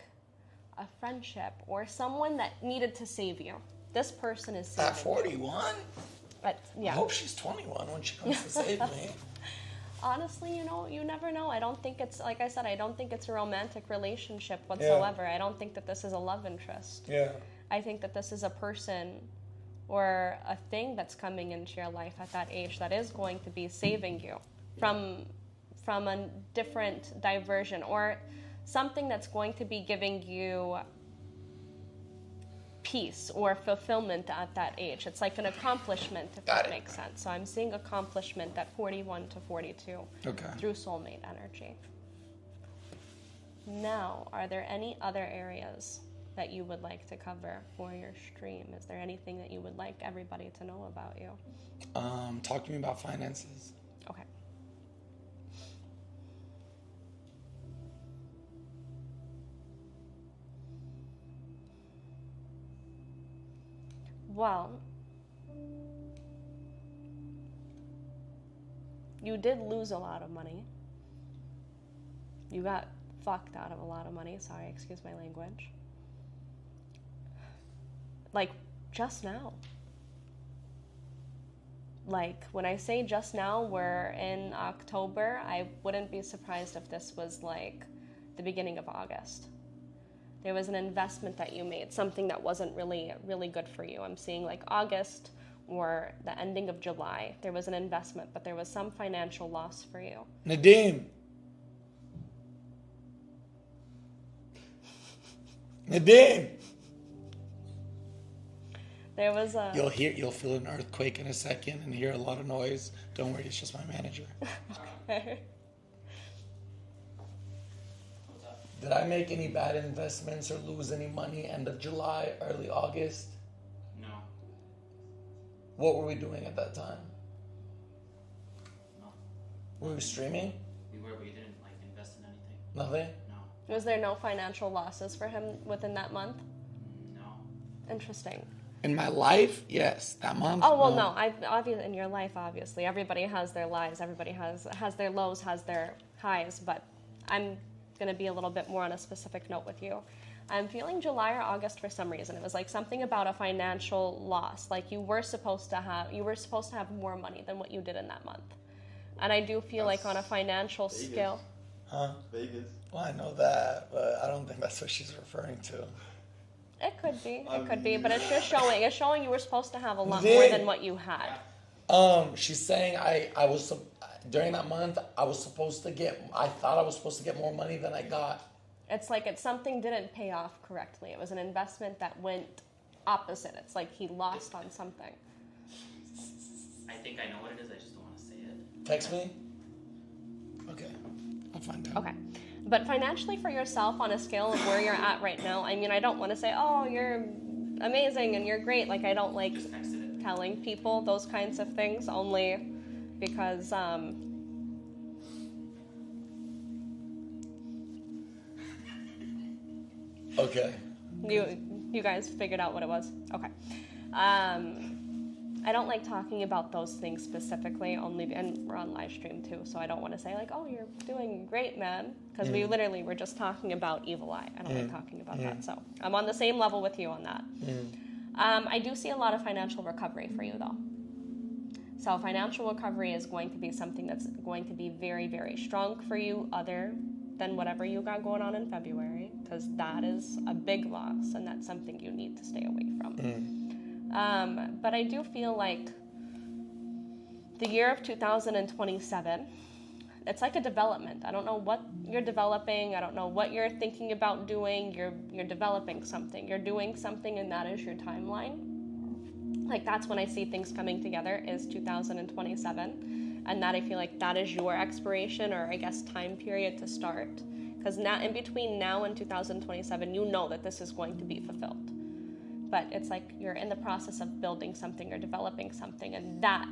a friendship or someone that needed to save you. This person is saving At 41? But yeah. I hope she's 21 when she comes to save me. Honestly, you never know. I don't think it's, like I said, I don't think it's a romantic relationship whatsoever. Yeah. I don't think that this is a love interest. Yeah. I think that this is a person or a thing that's coming into your life at that age that is going to be saving you from a different diversion or something that's going to be giving you peace or fulfillment at that age. It's like an accomplishment, if that makes sense. So I'm seeing accomplishment at 41 to 42 through soulmate energy. Now, are there any other areas that you would like to cover for your stream? Is there anything that you would like everybody to know about you? Talk to me about finances. Okay. Well, you did lose a lot of money. You got fucked out of a lot of money. Sorry, excuse my language. Like, just now. Like, when I say just now, we're in October. I wouldn't be surprised if this was like the beginning of August. There was an investment that you made, something that wasn't really good for you. I'm seeing like August or the ending of July. There was an investment, but there was some financial loss for you. Nadeem. Nadeem. There was a... You'll feel an earthquake in a second and hear a lot of noise. Don't worry, it's just my manager. Did I make any bad investments or lose any money end of July, early August? No. What were we doing at that time? No. Were we streaming? We were, but you didn't like invest in anything. Nothing? No. Was there no financial losses for him within that month? No. Interesting. In my life, yes. That month? Oh, well, no. Obviously, in your life, obviously. Everybody has their lives. Everybody has their lows, has their highs. But I'm going to be a little bit more on a specific note with you. I'm feeling July or August for some reason. It was like something about a financial loss. Like you were supposed to have more money than what you did in that month. And I do feel like on a financial scale. Huh? Vegas. Well, I know that, but I don't think that's what she's referring to. It could be, but it's just showing. It's showing you were supposed to have a lot more than what you had. She's saying I was during that month I thought I was supposed to get more money than I got. It's like something didn't pay off correctly. It was an investment that went opposite. It's like he lost on something. I think I know what it is. I just don't want to say it. Text me. Okay, I'll find out. Okay. But financially for yourself on a scale of where you're at right now, I mean, I don't want to say, oh, you're amazing and you're great. Like, I don't like telling people those kinds of things only because, Okay. You guys figured out what it was? Okay. I don't like talking about those things specifically, and we're on live stream too, so I don't want to say like, oh, you're doing great, man, because we literally were just talking about evil eye. I don't like talking about that, so I'm on the same level with you on that. I do see a lot of financial recovery for you, though. So financial recovery is going to be something that's going to be very, very strong for you, other than whatever you got going on in February, because that is a big loss, and that's something you need to stay away from. But I do feel like the year of 2027, it's like a development. I don't know what you're developing. I don't know what you're thinking about doing. You're developing something. You're doing something, and that is your timeline. Like, that's when I see things coming together is 2027. And that I feel like that is your expiration, or I guess time period to start. Because now, in between now and 2027, you know that this is going to be fulfilled. But it's like you're in the process of building something or developing something, and that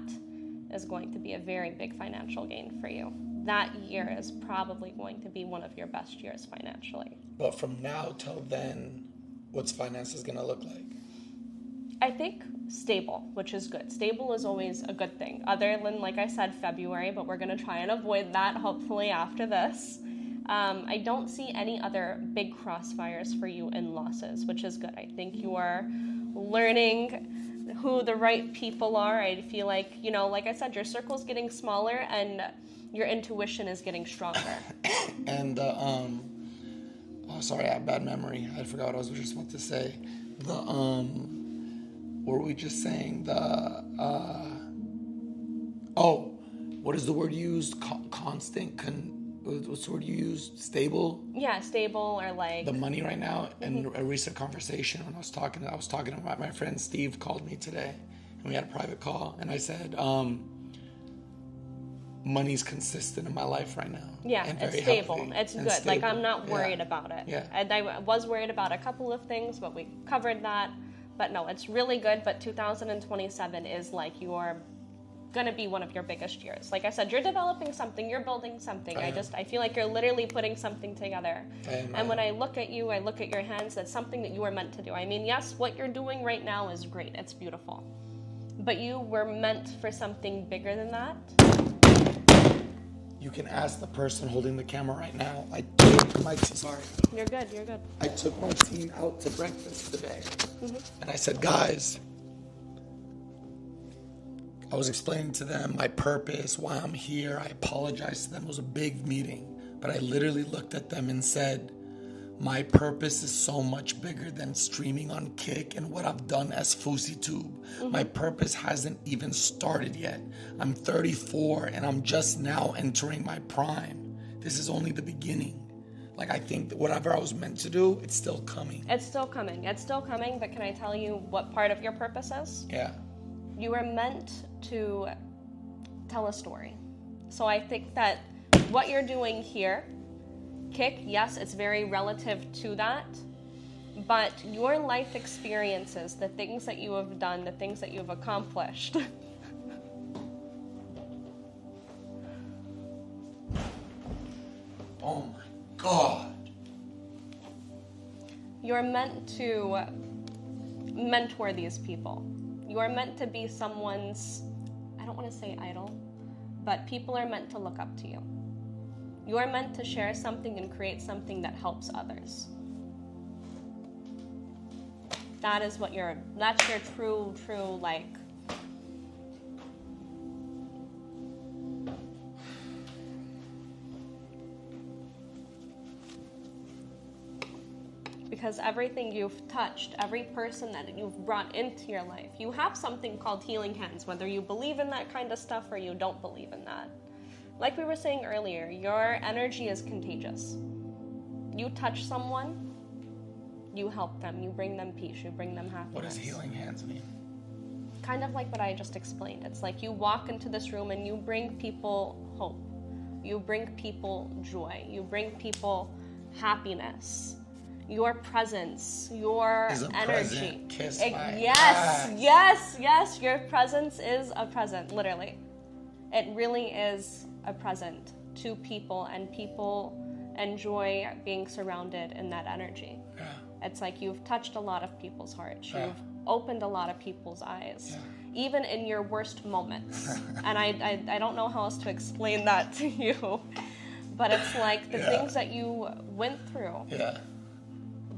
is going to be a very big financial gain for you. That year is probably going to be one of your best years financially. But from now till then, what's finances going to look like? I think stable, which is good. Stable is always a good thing, other than, like I said, February, but we're going to try and avoid that hopefully after this. I don't see any other big crossfires for you in losses, which is good. I think you are learning who the right people are. I feel like, like I said, your circle's getting smaller and your intuition is getting stronger. And, sorry, I have bad memory. I forgot what I was just about to say. What were we just saying? What is the word used? Constant? What's the word you used? Stable? Yeah, stable or like... The money right now. In a recent conversation when I was talking about my friend Steve called me today. And we had a private call. And I said, money's consistent in my life right now. Yeah, and it's stable. It's good. Stable. Like, I'm not worried about it. Yeah. And I was worried about a couple of things, but we covered that. But no, it's really good. But 2027 is like you're going to be one of your biggest years. Like I said, you're developing something, you're building something. I feel like you're literally putting something together. And when I look at you, I look at your hands, that's something that you were meant to do. I mean, yes, what you're doing right now is great. It's beautiful. But you were meant for something bigger than that. You can ask the person holding the camera right now. I took my You're good. I took my team out to breakfast today. And I said, guys, I was explaining to them my purpose, why I'm here. I apologized to them. It was a big meeting. But I literally looked at them and said, my purpose is so much bigger than streaming on Kick and what I've done as Fousey Tube. My purpose hasn't even started yet. I'm 34 and I'm just now entering my prime. This is only the beginning. Like, I think that whatever I was meant to do, it's still coming. It's still coming, but can I tell you what part of your purpose is? Yeah. You were meant to tell a story. So I think that what you're doing here, Kick, yes, it's very relative to that, but your life experiences, the things that you have done, the things that you've accomplished. Oh my God. You're meant to mentor these people. You are meant to be someone's, I don't want to say idol, but people are meant to look up to you. You are meant to share something and create something that helps others. That's your true, like, because everything you've touched, every person that you've brought into your life, you have something called healing hands, whether you believe in that kind of stuff or you don't believe in that. Like we were saying earlier, your energy is contagious. You touch someone, you help them, you bring them peace, you bring them happiness. What does healing hands mean? Kind of like what I just explained. It's like you walk into this room and you bring people hope. You bring people joy. You bring people happiness. Your presence, your energy. Kiss my Yes. Your presence is a present, literally. It really is a present to people, and people enjoy being surrounded in that energy. Yeah. It's like you've touched a lot of people's hearts. You've opened a lot of people's eyes, even in your worst moments. And I don't know how else to explain that to you, but it's like the things that you went through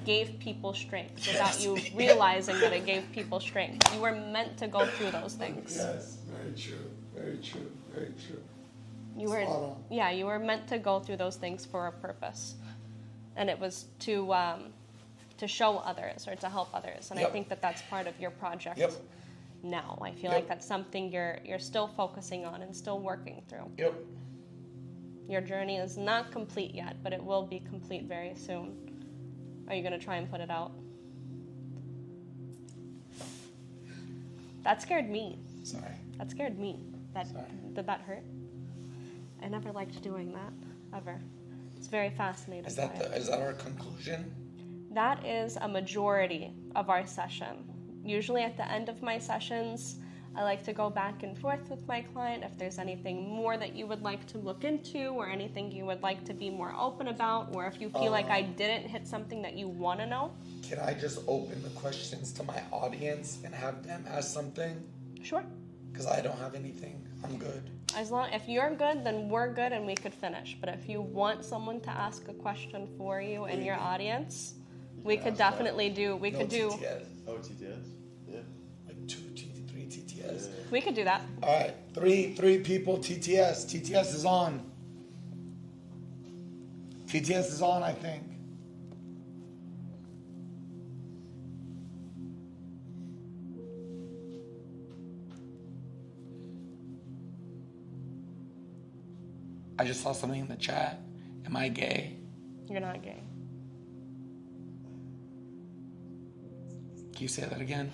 gave people strength without you realizing that it gave people strength. You were meant to go through those things. Yes, very true. You were meant to go through those things for a purpose, and it was to show others or to help others. And I think that that's part of your project now. I feel like that's something you're still focusing on and still working through. Your journey is not complete yet, but it will be complete very soon. Are you going to try and put it out? That scared me. Sorry. That scared me. Sorry. Did that hurt? I never liked doing that, ever. It's very fascinating. Is that our conclusion? That is a majority of our session. Usually at the end of my sessions, I like to go back and forth with my client if there's anything more that you would like to look into or anything you would like to be more open about, or if you feel like I didn't hit something that you want to know. Can I just open the questions to my audience and have them ask something? Sure. Because I don't have anything. I'm good. If you're good, then we're good and we could finish. But if you want someone to ask a question for you in your audience, we could definitely do. We could do. TTS. Oh, TTS? Yeah. Like 2, 3 TTS. We could do that. All right, three people. TTS. TTS is on. TTS is on, I think. I just saw something in the chat. Am I gay? You're not gay. Can you say that again?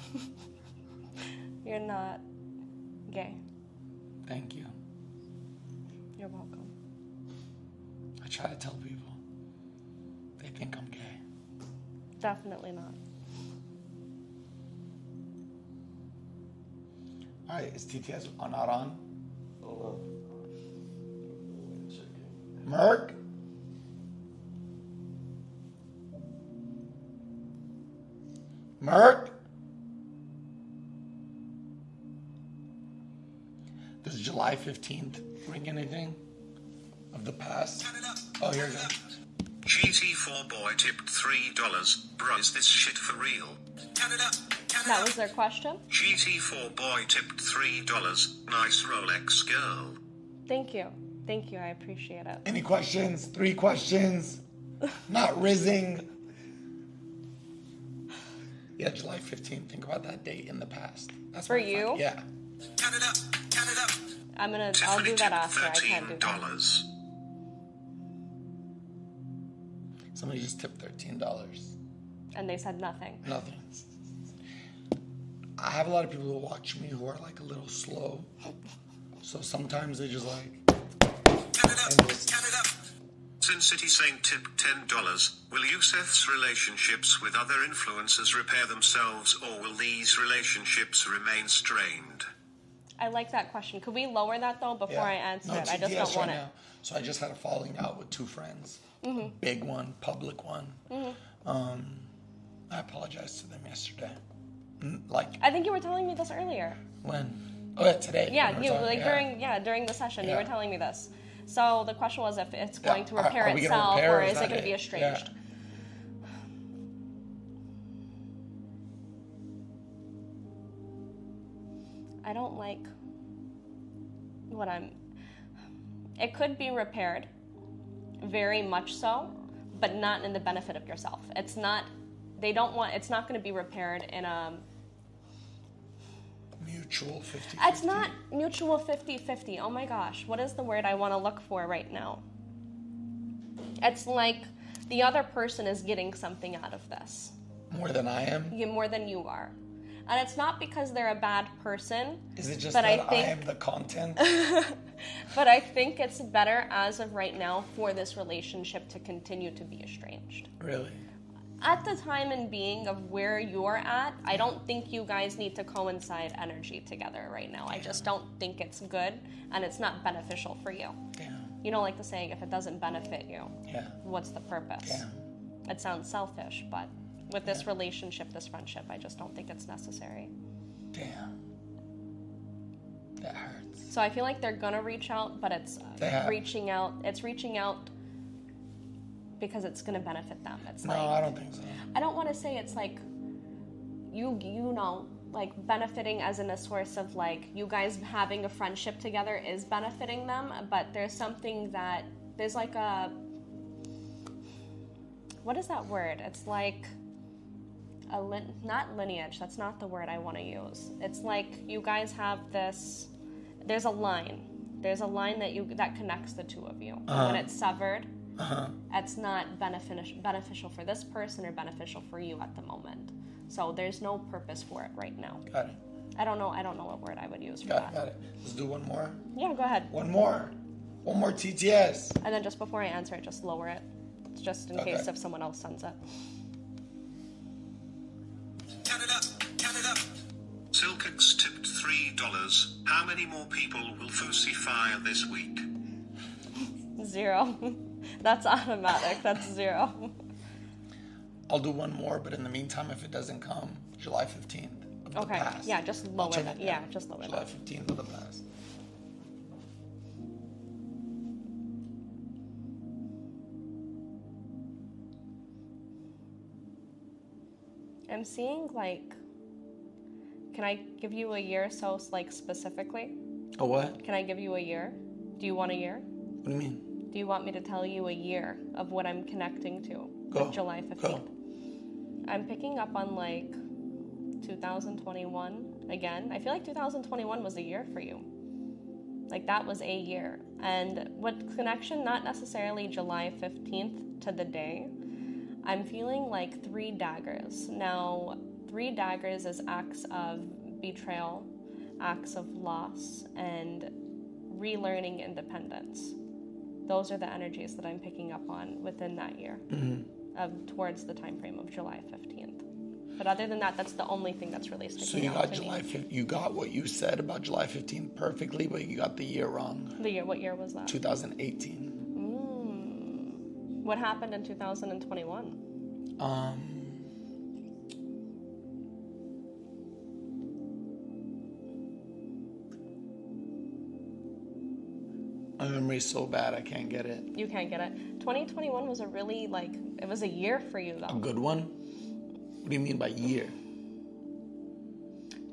You're not gay. Thank you. You're welcome. I try to tell people. They think I'm gay. Definitely not. All right, is TTS not on? Hold on. Wait a second. Merc? Merc? Does July 15th ring anything of the past? Oh, here we go. GT4 boy tipped $3. Bruh, is this shit for real? That was their question? GT4 boy tipped $3. Nice Rolex girl. Thank you. Thank you. I appreciate it. Any questions? 3 questions. Not rizzing. Yeah, July 15th. Think about that date in the past. That's For my you? fun. Yeah. I'll Tiffany do that tipped after. I can't do that. $13. Somebody just tipped $13. And they said nothing. Nothing. I have a lot of people who watch me who are like a little slow. So sometimes they just like... Sin City Saint tipped $10. Will Youssef's relationships with other influencers repair themselves, or will these relationships remain strained? I like that question. Could we lower that, though, before I answer it? I just TTS don't want right it. now. So I just had a falling out with 2 friends. Mm-hmm. Big one, public one. Mm-hmm. I apologized to them yesterday. I think you were telling me this earlier. When? Oh, yeah, today. Yeah, during the session, you were telling me this. So the question was if it's going to repair are we gonna itself, repair, or is is it that going to be it? estranged? I don't like what it could be repaired, very much so, but not in the benefit of yourself. It's not going to be repaired in a Mutual 50-50. It's not mutual 50-50. Oh my gosh, what is the word I want to look for right now? It's like the other person is getting something out of this. More than I am? More than you are. And it's not because they're a bad person. Is it just but that I am the content? But I think it's better as of right now for this relationship to continue to be estranged. Really? At the time and being of where you're at, I don't think you guys need to coincide energy together right now. I just don't think it's good, and it's not beneficial for you. Yeah. You know, like the saying, if it doesn't benefit you, what's the purpose? Yeah. It sounds selfish, but with this relationship, this friendship, I just don't think it's necessary. Damn. That hurts. So I feel like they're gonna reach out, but it's reaching out. It's reaching out because it's gonna benefit them. It's no, I don't think so. I don't want to say it's like you know, like benefiting as in a source of like you guys having a friendship together is benefiting them, but there's something that there's like a, what is that word? It's like not lineage. That's not the word I want to use. It's like you guys have this. There's a line. There's a line that connects the two of you. When it's severed. It's not beneficial for this person or beneficial for you at the moment. So there's no purpose for it right now. Got it. I don't know what word I would use for that. Got it. Let's do one more. Yeah, go ahead. One more TTS. And then just before I answer it, just lower it. It's just in case if someone else sends it. Count it up. Silkix tipped $3. $20. How many more people will Fousey fire this week? 0. That's automatic. That's 0. I'll do one more, but in the meantime, if it doesn't come, July 15th of the Okay. past. Yeah, just lower that. Yeah, just lower July that. 15th of the past. I'm seeing like, can I give you a year so like specifically? A what? Can I give you a year? Do you want a year? What do you mean? Do you want me to tell you a year of what I'm connecting to Go. with July 15th? Go. I'm picking up on like 2021 again. I feel like 2021 was a year for you. Like that was a year. And what connection, not necessarily July 15th to the day. I'm feeling like 3 daggers. Now, 3 daggers is acts of betrayal, acts of loss, and relearning independence. Those are the energies that I'm picking up on within that year, towards the time frame of July 15th. But other than that, that's the only thing that's really sticking So you out got to July me. 15th, you got what you said about July 15th perfectly, but you got the year wrong. The year, what year was that? 2018. What happened in 2021? My memory's so bad I can't get it. You can't get it. 2021 was a really, like, it was a year for you, A though. good one? What do you mean by year?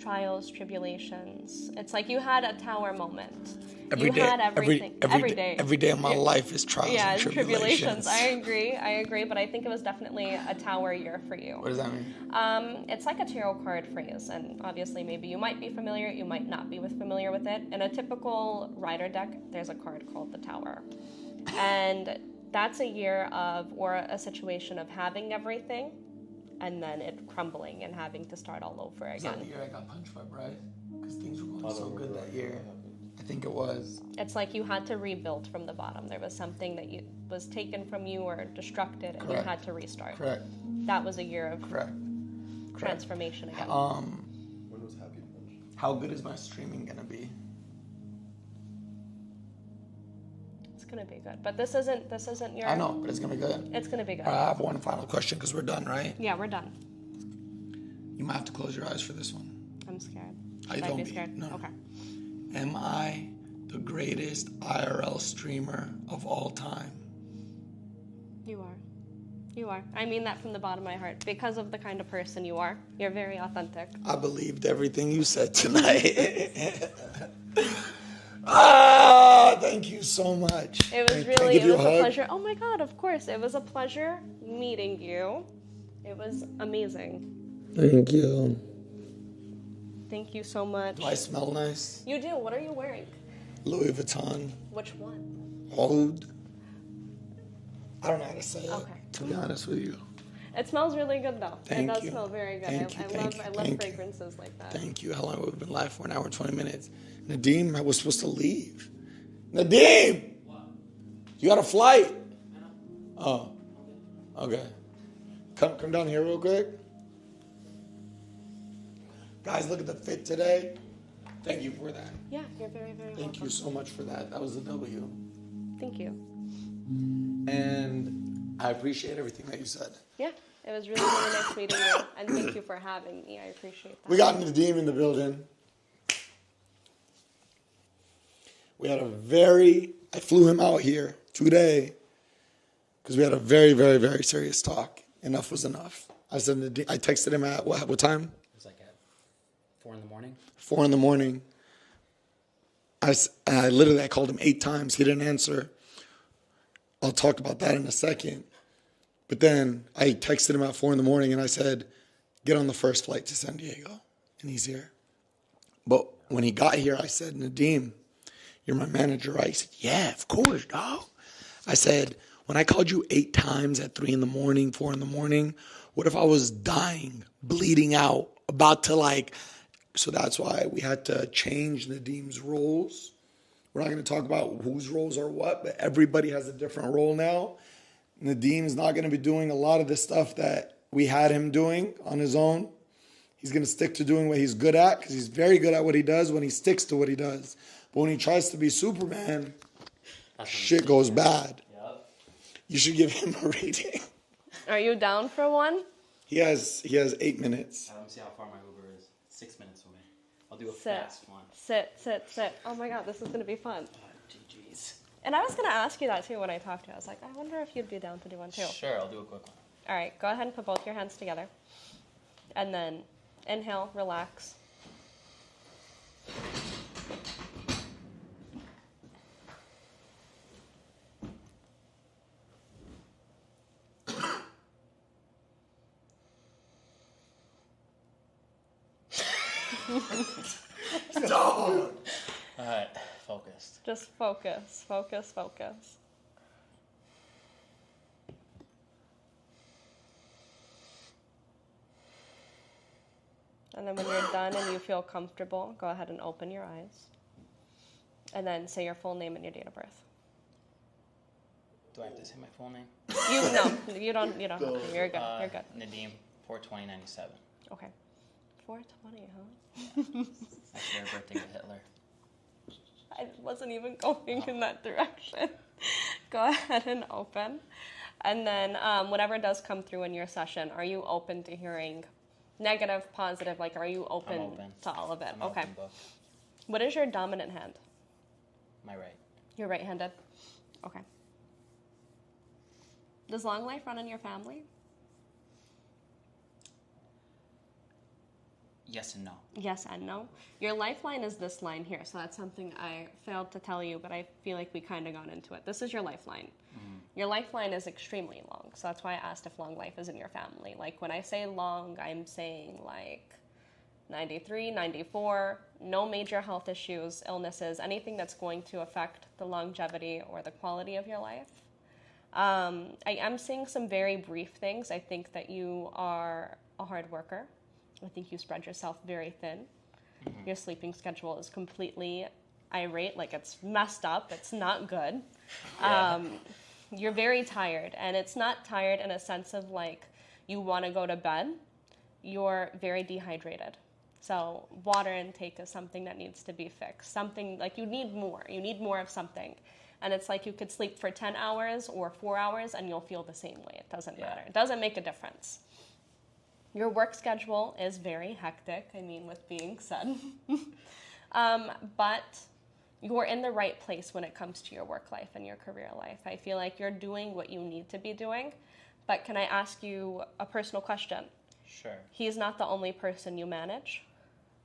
Trials, tribulations. It's like you had a tower moment. Every you day, had everything. Every day. Every day of my life is trials Yeah, and tribulations. tribulations. I agree, but I think it was definitely a tower year for you. What does that mean? It's like a tarot card phrase, and obviously maybe you might be familiar, you might not be familiar with it. In a typical rider deck, there's a card called the Tower. And that's a year of, or a situation of having everything, and then it crumbling and having to start all over Was that the again. year I got punched by Bryce? Because things were going so good that year. I think it was. It's like you had to rebuild from the bottom. There was something that was taken from you or destructed, and you Correct. had to restart. Correct. That was a year of Correct. transformation again. When was Happy Punch? How good is my streaming gonna be? It's gonna be good, but this isn't your. I know, but it's gonna be good. It's gonna be good. I have one final question because we're done, right? Yeah, we're done. You might have to close your eyes for this one. I'm scared. I Should I don't be be. scared? No. Okay. Am I the greatest IRL streamer of all time? You are. You are. I mean that from the bottom of my heart. Because of the kind of person you are. You're very authentic. I believed everything you said tonight. Thank you so much. It was Can I really, give it you was a hug? pleasure. Oh my God, of course. It was a pleasure meeting you. It was amazing. Thank you. Thank you so much. Do I smell nice? You do. What are you wearing? Louis Vuitton. Which one? Oud. I don't know how to say it. Okay. To be honest with you. It smells really good though. Thank it does you. smell very good. Thank you, I thank you, love thank you. fragrances like that. Thank you. How long have we been live for? An hour and 20 minutes. Nadeem, I was supposed to leave. Nadeem! What? You got a flight? I know. Oh. Okay. Come down here real quick. Guys, look at the fit today. Thank you for that. Yeah, you're very, very welcome. Thank you so much for that. That was a W. Thank you. And I appreciate everything that you said. Yeah, it was really, really nice meeting you. And thank you for having me. I appreciate that. We got Nadeem in the building. We had I flew him out here today because we had a very, very, very serious talk. Enough was enough. I said, Nadeem, I texted him at what time? It was like at 4 in the morning. 4 a.m. I called him 8 times. He didn't answer. I'll talk about that in a second. But then I texted him at 4 a.m. and I said, get on the first flight to San Diego. And he's here. But when he got here, I said, Nadeem, you're my manager, right? He said, yeah, of course, dog. I said, when I called you 8 times at 3 a.m, 4 a.m, what if I was dying, bleeding out, about to so that's why we had to change Nadeem's roles. We're not going to talk about whose roles are what, but everybody has a different role now. Nadeem's not going to be doing a lot of the stuff that we had him doing on his own. He's going to stick to doing what he's good at because he's very good at what he does when he sticks to what he does. But when he tries to be Superman, shit goes bad. Yep. You should give him a reading. Are you down for one? He has 8 minutes. Let me see how far my Uber is. 6 minutes away. I'll do a Sit. fast one. Sit. Oh my God, this is going to be fun. GG's. And I was going to ask you that too when I talked to you. I was like, I wonder if you'd be down to do one too. Sure, I'll do a quick one. All right, go ahead and put both your hands together. And then inhale, relax. Stop. Alright, focused. Just focus. And then when you're done and you feel comfortable, go ahead and open your eyes. And then say your full name and your date of birth. Do I have to say my full name? You don't have to. You're good. You're good. Nadeem, 4/20/97. Okay. 420, huh? I share a birthday with Hitler. I wasn't even going in that direction. Go ahead and open. And then whatever does come through in your session, are you open to hearing negative, positive? Like, are you open, to all of it? I'm okay. open book. What is your dominant hand? My right. You're right-handed? Okay. Does long life run in your family? Yes and no. Yes and no. Your lifeline is this line here, so that's something I failed to tell you, but I feel like we kind of got into it. This is your lifeline. Mm-hmm. Your lifeline is extremely long, so that's why I asked if long life is in your family. Like, when I say long, I'm saying, like, 93, 94, no major health issues, illnesses, anything that's going to affect the longevity or the quality of your life. I am seeing some very brief things. I think that you are a hard worker. I think you spread yourself very thin. Mm-hmm. Your sleeping schedule is completely irate, like it's messed up. It's not good. Yeah. You're very tired, and it's not tired in a sense of like you want to go to bed. You're very dehydrated. So water intake is something that needs to be fixed. Something like you need more. You need more of something. And it's like you could sleep for 10 hours or 4 hours and you'll feel the same way. It doesn't matter. It doesn't make a difference. Your work schedule is very hectic, I mean, with being said. But you're in the right place when it comes to your work life and your career life. I feel like you're doing what you need to be doing. But can I ask you a personal question? Sure. He's not the only person you manage.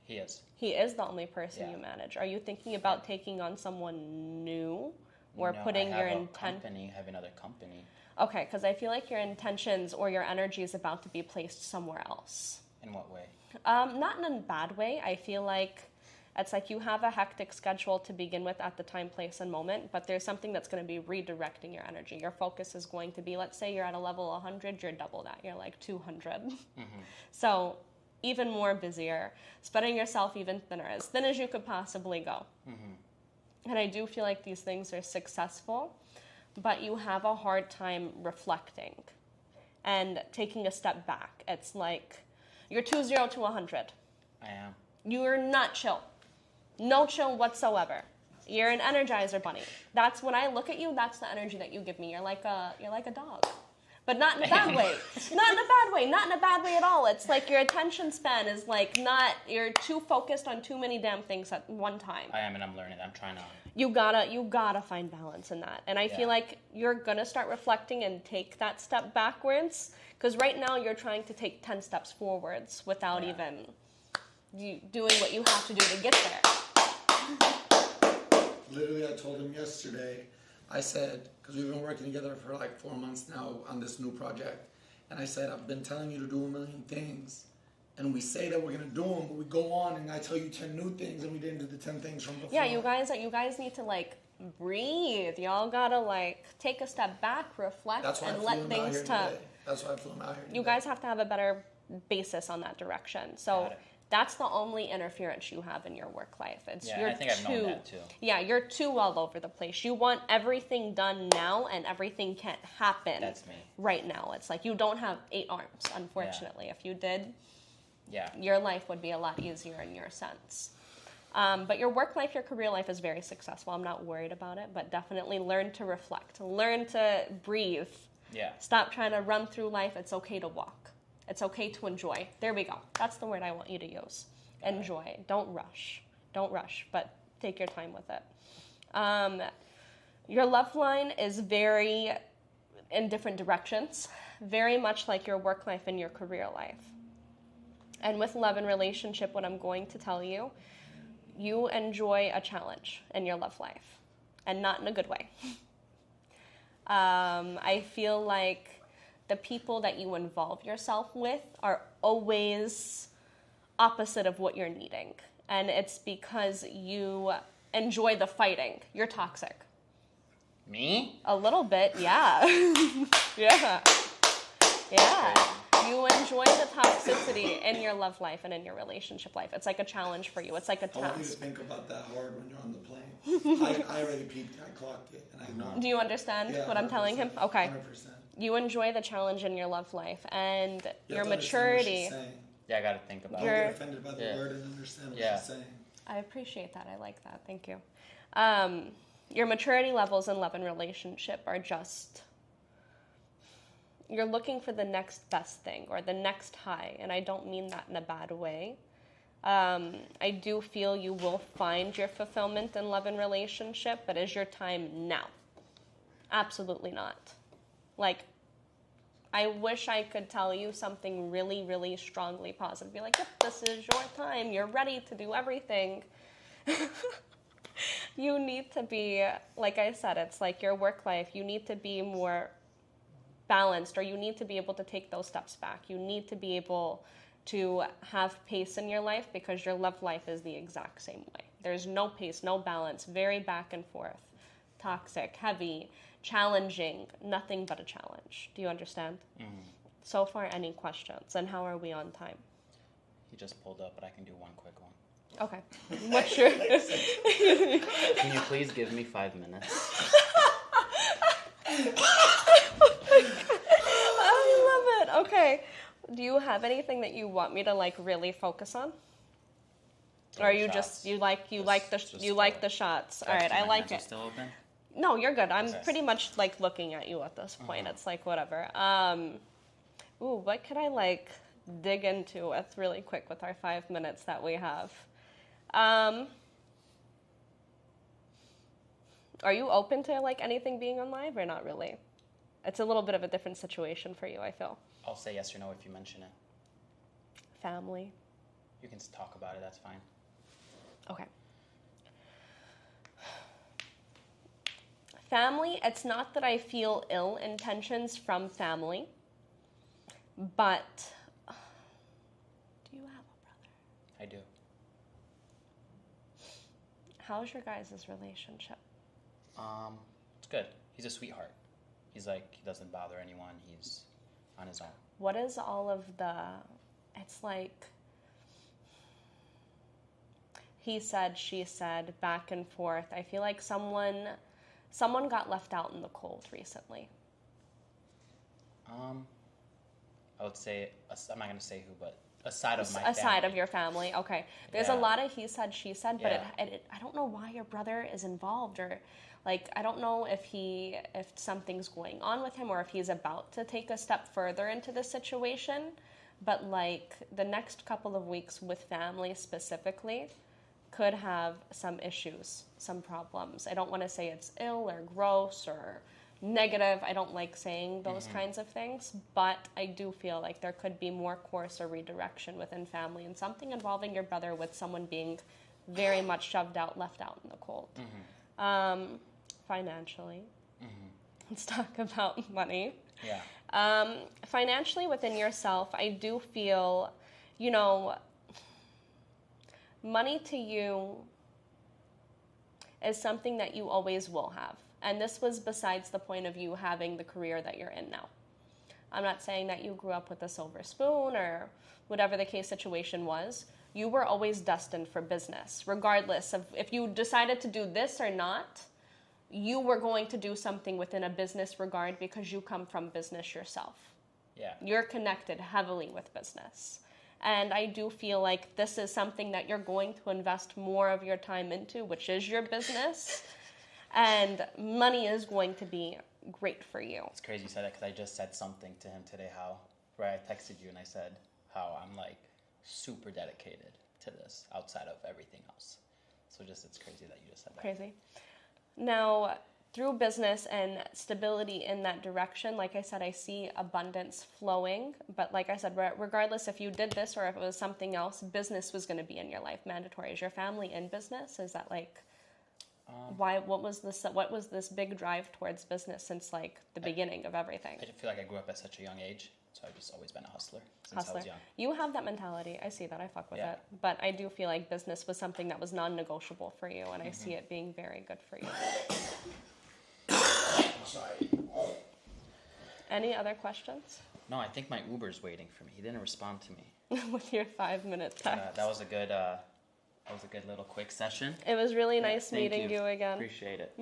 He is. He is the only person you manage. Are you thinking about taking on someone new or putting your intention? I have another company. Okay, because I feel like your intentions or your energy is about to be placed somewhere else. In what way? Not in a bad way. I feel like it's like you have a hectic schedule to begin with at the time, place, and moment, but there's something that's going to be redirecting your energy. Your focus is going to be, let's say you're at a level 100, you're double that. You're like 200. Mm-hmm. So even more busier, spreading yourself even thinner, as thin as you could possibly go. Mm-hmm. And I do feel like these things are successful, but you have a hard time reflecting and taking a step back. It's like you're 20 to 100. I am. You're not chill. No chill whatsoever. You're an Energizer bunny. That's when I look at you, that's the energy that you give me. You're like a dog. But not in a bad way. Not in a bad way. Not in a bad way at all. It's like your attention span is like not, you're too focused on too many damn things at one time. I am, and I'm learning. I'm trying to. You gotta find balance in that. And I feel like you're gonna start reflecting and take that step backwards. Because right now you're trying to take 10 steps forwards without even you doing what you have to do to get there. Literally, I told him yesterday, I said, because we've been working together for like 4 months now on this new project, and I said, I've been telling you to do a million things, and we say that we're going to do them, but we go on and I tell you 10 new things, and we didn't do the 10 things from before. Yeah, you guys need to like breathe. Y'all gotta like take a step back, reflect, and let things to. That's why I flew him out here today. You guys have to have a better basis on that direction. So that's the only interference you have in your work life. It's I think I've known that too. Yeah, you're too all over the place. You want everything done now, and everything can't happen. That's me. Right now. It's like you don't have 8 arms, unfortunately. If you did, Yeah. Your life would be a lot easier in your sense. But your work life, your career life is very successful. I'm not worried about it, but definitely learn to reflect. Learn to breathe. Yeah. Stop trying to run through life. It's okay to walk. It's okay to enjoy. There we go. That's the word I want you to use. Enjoy. Don't rush. Don't rush, but take your time with it. Your love line is very in different directions, very much like your work life and your career life. And with love and relationship, what I'm going to tell you, you enjoy a challenge in your love life, and not in a good way. I feel like the people that you involve yourself with are always opposite of what you're needing. And it's because you enjoy the fighting. You're toxic. Me? A little bit, yeah. Yeah. Yeah. You enjoy the toxicity in your love life and in your relationship life. It's like a challenge for you. It's like a I want you to task. think about that hard when you're on the plane. I already peeped it. I clocked it. And I know. Do you understand Yeah, what I'm telling him? 100%, Okay. 100%. You enjoy the challenge in your love life and You your have to understand what she's maturity. saying. Yeah, I gotta think about Don't it. You're- get offended by the Yeah. word and understand what Yeah. she's saying. I appreciate that. I like that. Thank you. Your maturity levels in love and relationship are just, you're looking for the next best thing or the next high, and I don't mean that in a bad way. I do feel you will find your fulfillment in love and relationship, but is your time now? Absolutely not. Like, I wish I could tell you something really, really strongly positive. Be like, yep, this is your time. You're ready to do everything. You need to be, like I said, it's like your work life. You need to be more balanced, or you need to be able to take those steps back. You need to be able to have pace in your life, because your love life is the exact same way. There's no pace, no balance, very back and forth, toxic, heavy, challenging, nothing but a challenge. Do you understand? Mm-hmm. So far, any questions? And how are we on time? He just pulled up, but I can do one quick one. Okay. What's your... Can you please give me 5 minutes? I love it. Okay. Do you have anything that you want me to like really focus on? Or are you just you like the shots? All right, I like it. Still open? No, you're good. I'm Okay. pretty much like looking at you at this point. It's like whatever. Ooh, what could I like dig into with really quick with our 5 minutes that we have? Are you open to like anything being on live or not really? It's a little bit of a different situation for you, I feel. I'll say yes or no if you mention it. Family. You can talk about it, that's fine. Okay. Family, it's not that I feel ill intentions from family, but do you have a brother? I do. How's your guys' relationship? It's good. He's a sweetheart. He's like, he doesn't bother anyone. He's on his own. What is all of the, it's like, he said, she said, back and forth. I feel like someone got left out in the cold recently. I would say, I'm not going to say who, but aside of my Aside family. of your family, okay. There's a Yeah. lot of he said, she said, but Yeah. I don't know why your brother is involved, or like I don't know if something's going on with him, or if he's about to take a step further into the situation. But like the next couple of weeks with family specifically could have some issues, some problems. I don't want to say it's ill or gross or negative. I don't like saying those kinds of things, but I do feel like there could be more course or redirection within family, and something involving your brother with someone being very much shoved out, left out in the cold. Financially, let's talk about money. Yeah. Financially within yourself, I do feel, money to you is something that you always will have. And this was besides the point of you having the career that you're in now. I'm not saying that you grew up with a silver spoon or whatever the case situation was. You were always destined for business, regardless of if you decided to do this or not. You were going to do something within a business regard because you come from business yourself. Yeah. You're connected heavily with business. And I do feel like this is something that you're going to invest more of your time into, which is your business. And money is going to be great for you. It's crazy you said that because I just said something to him today, where I texted you and I said how I'm like super dedicated to this outside of everything else. So it's crazy that you just said that. Crazy. Now, through business and stability in that direction, like I said, I see abundance flowing. But like I said, regardless if you did this or if it was something else, business was going to be in your life, mandatory. Is your family in business? Is that like... What was this big drive towards business since like the beginning of everything? I feel like I grew up at such a young age, so I've just always been a hustler since I was young. You have that mentality. I see that. I fuck with it. But I do feel like business was something that was non-negotiable for you, and I see it being very good for you. Sorry. Any other questions? No, I think my Uber's waiting for me. He didn't respond to me. With your 5-minute text. That was a good little quick session. It was really nice meeting you again. Appreciate it.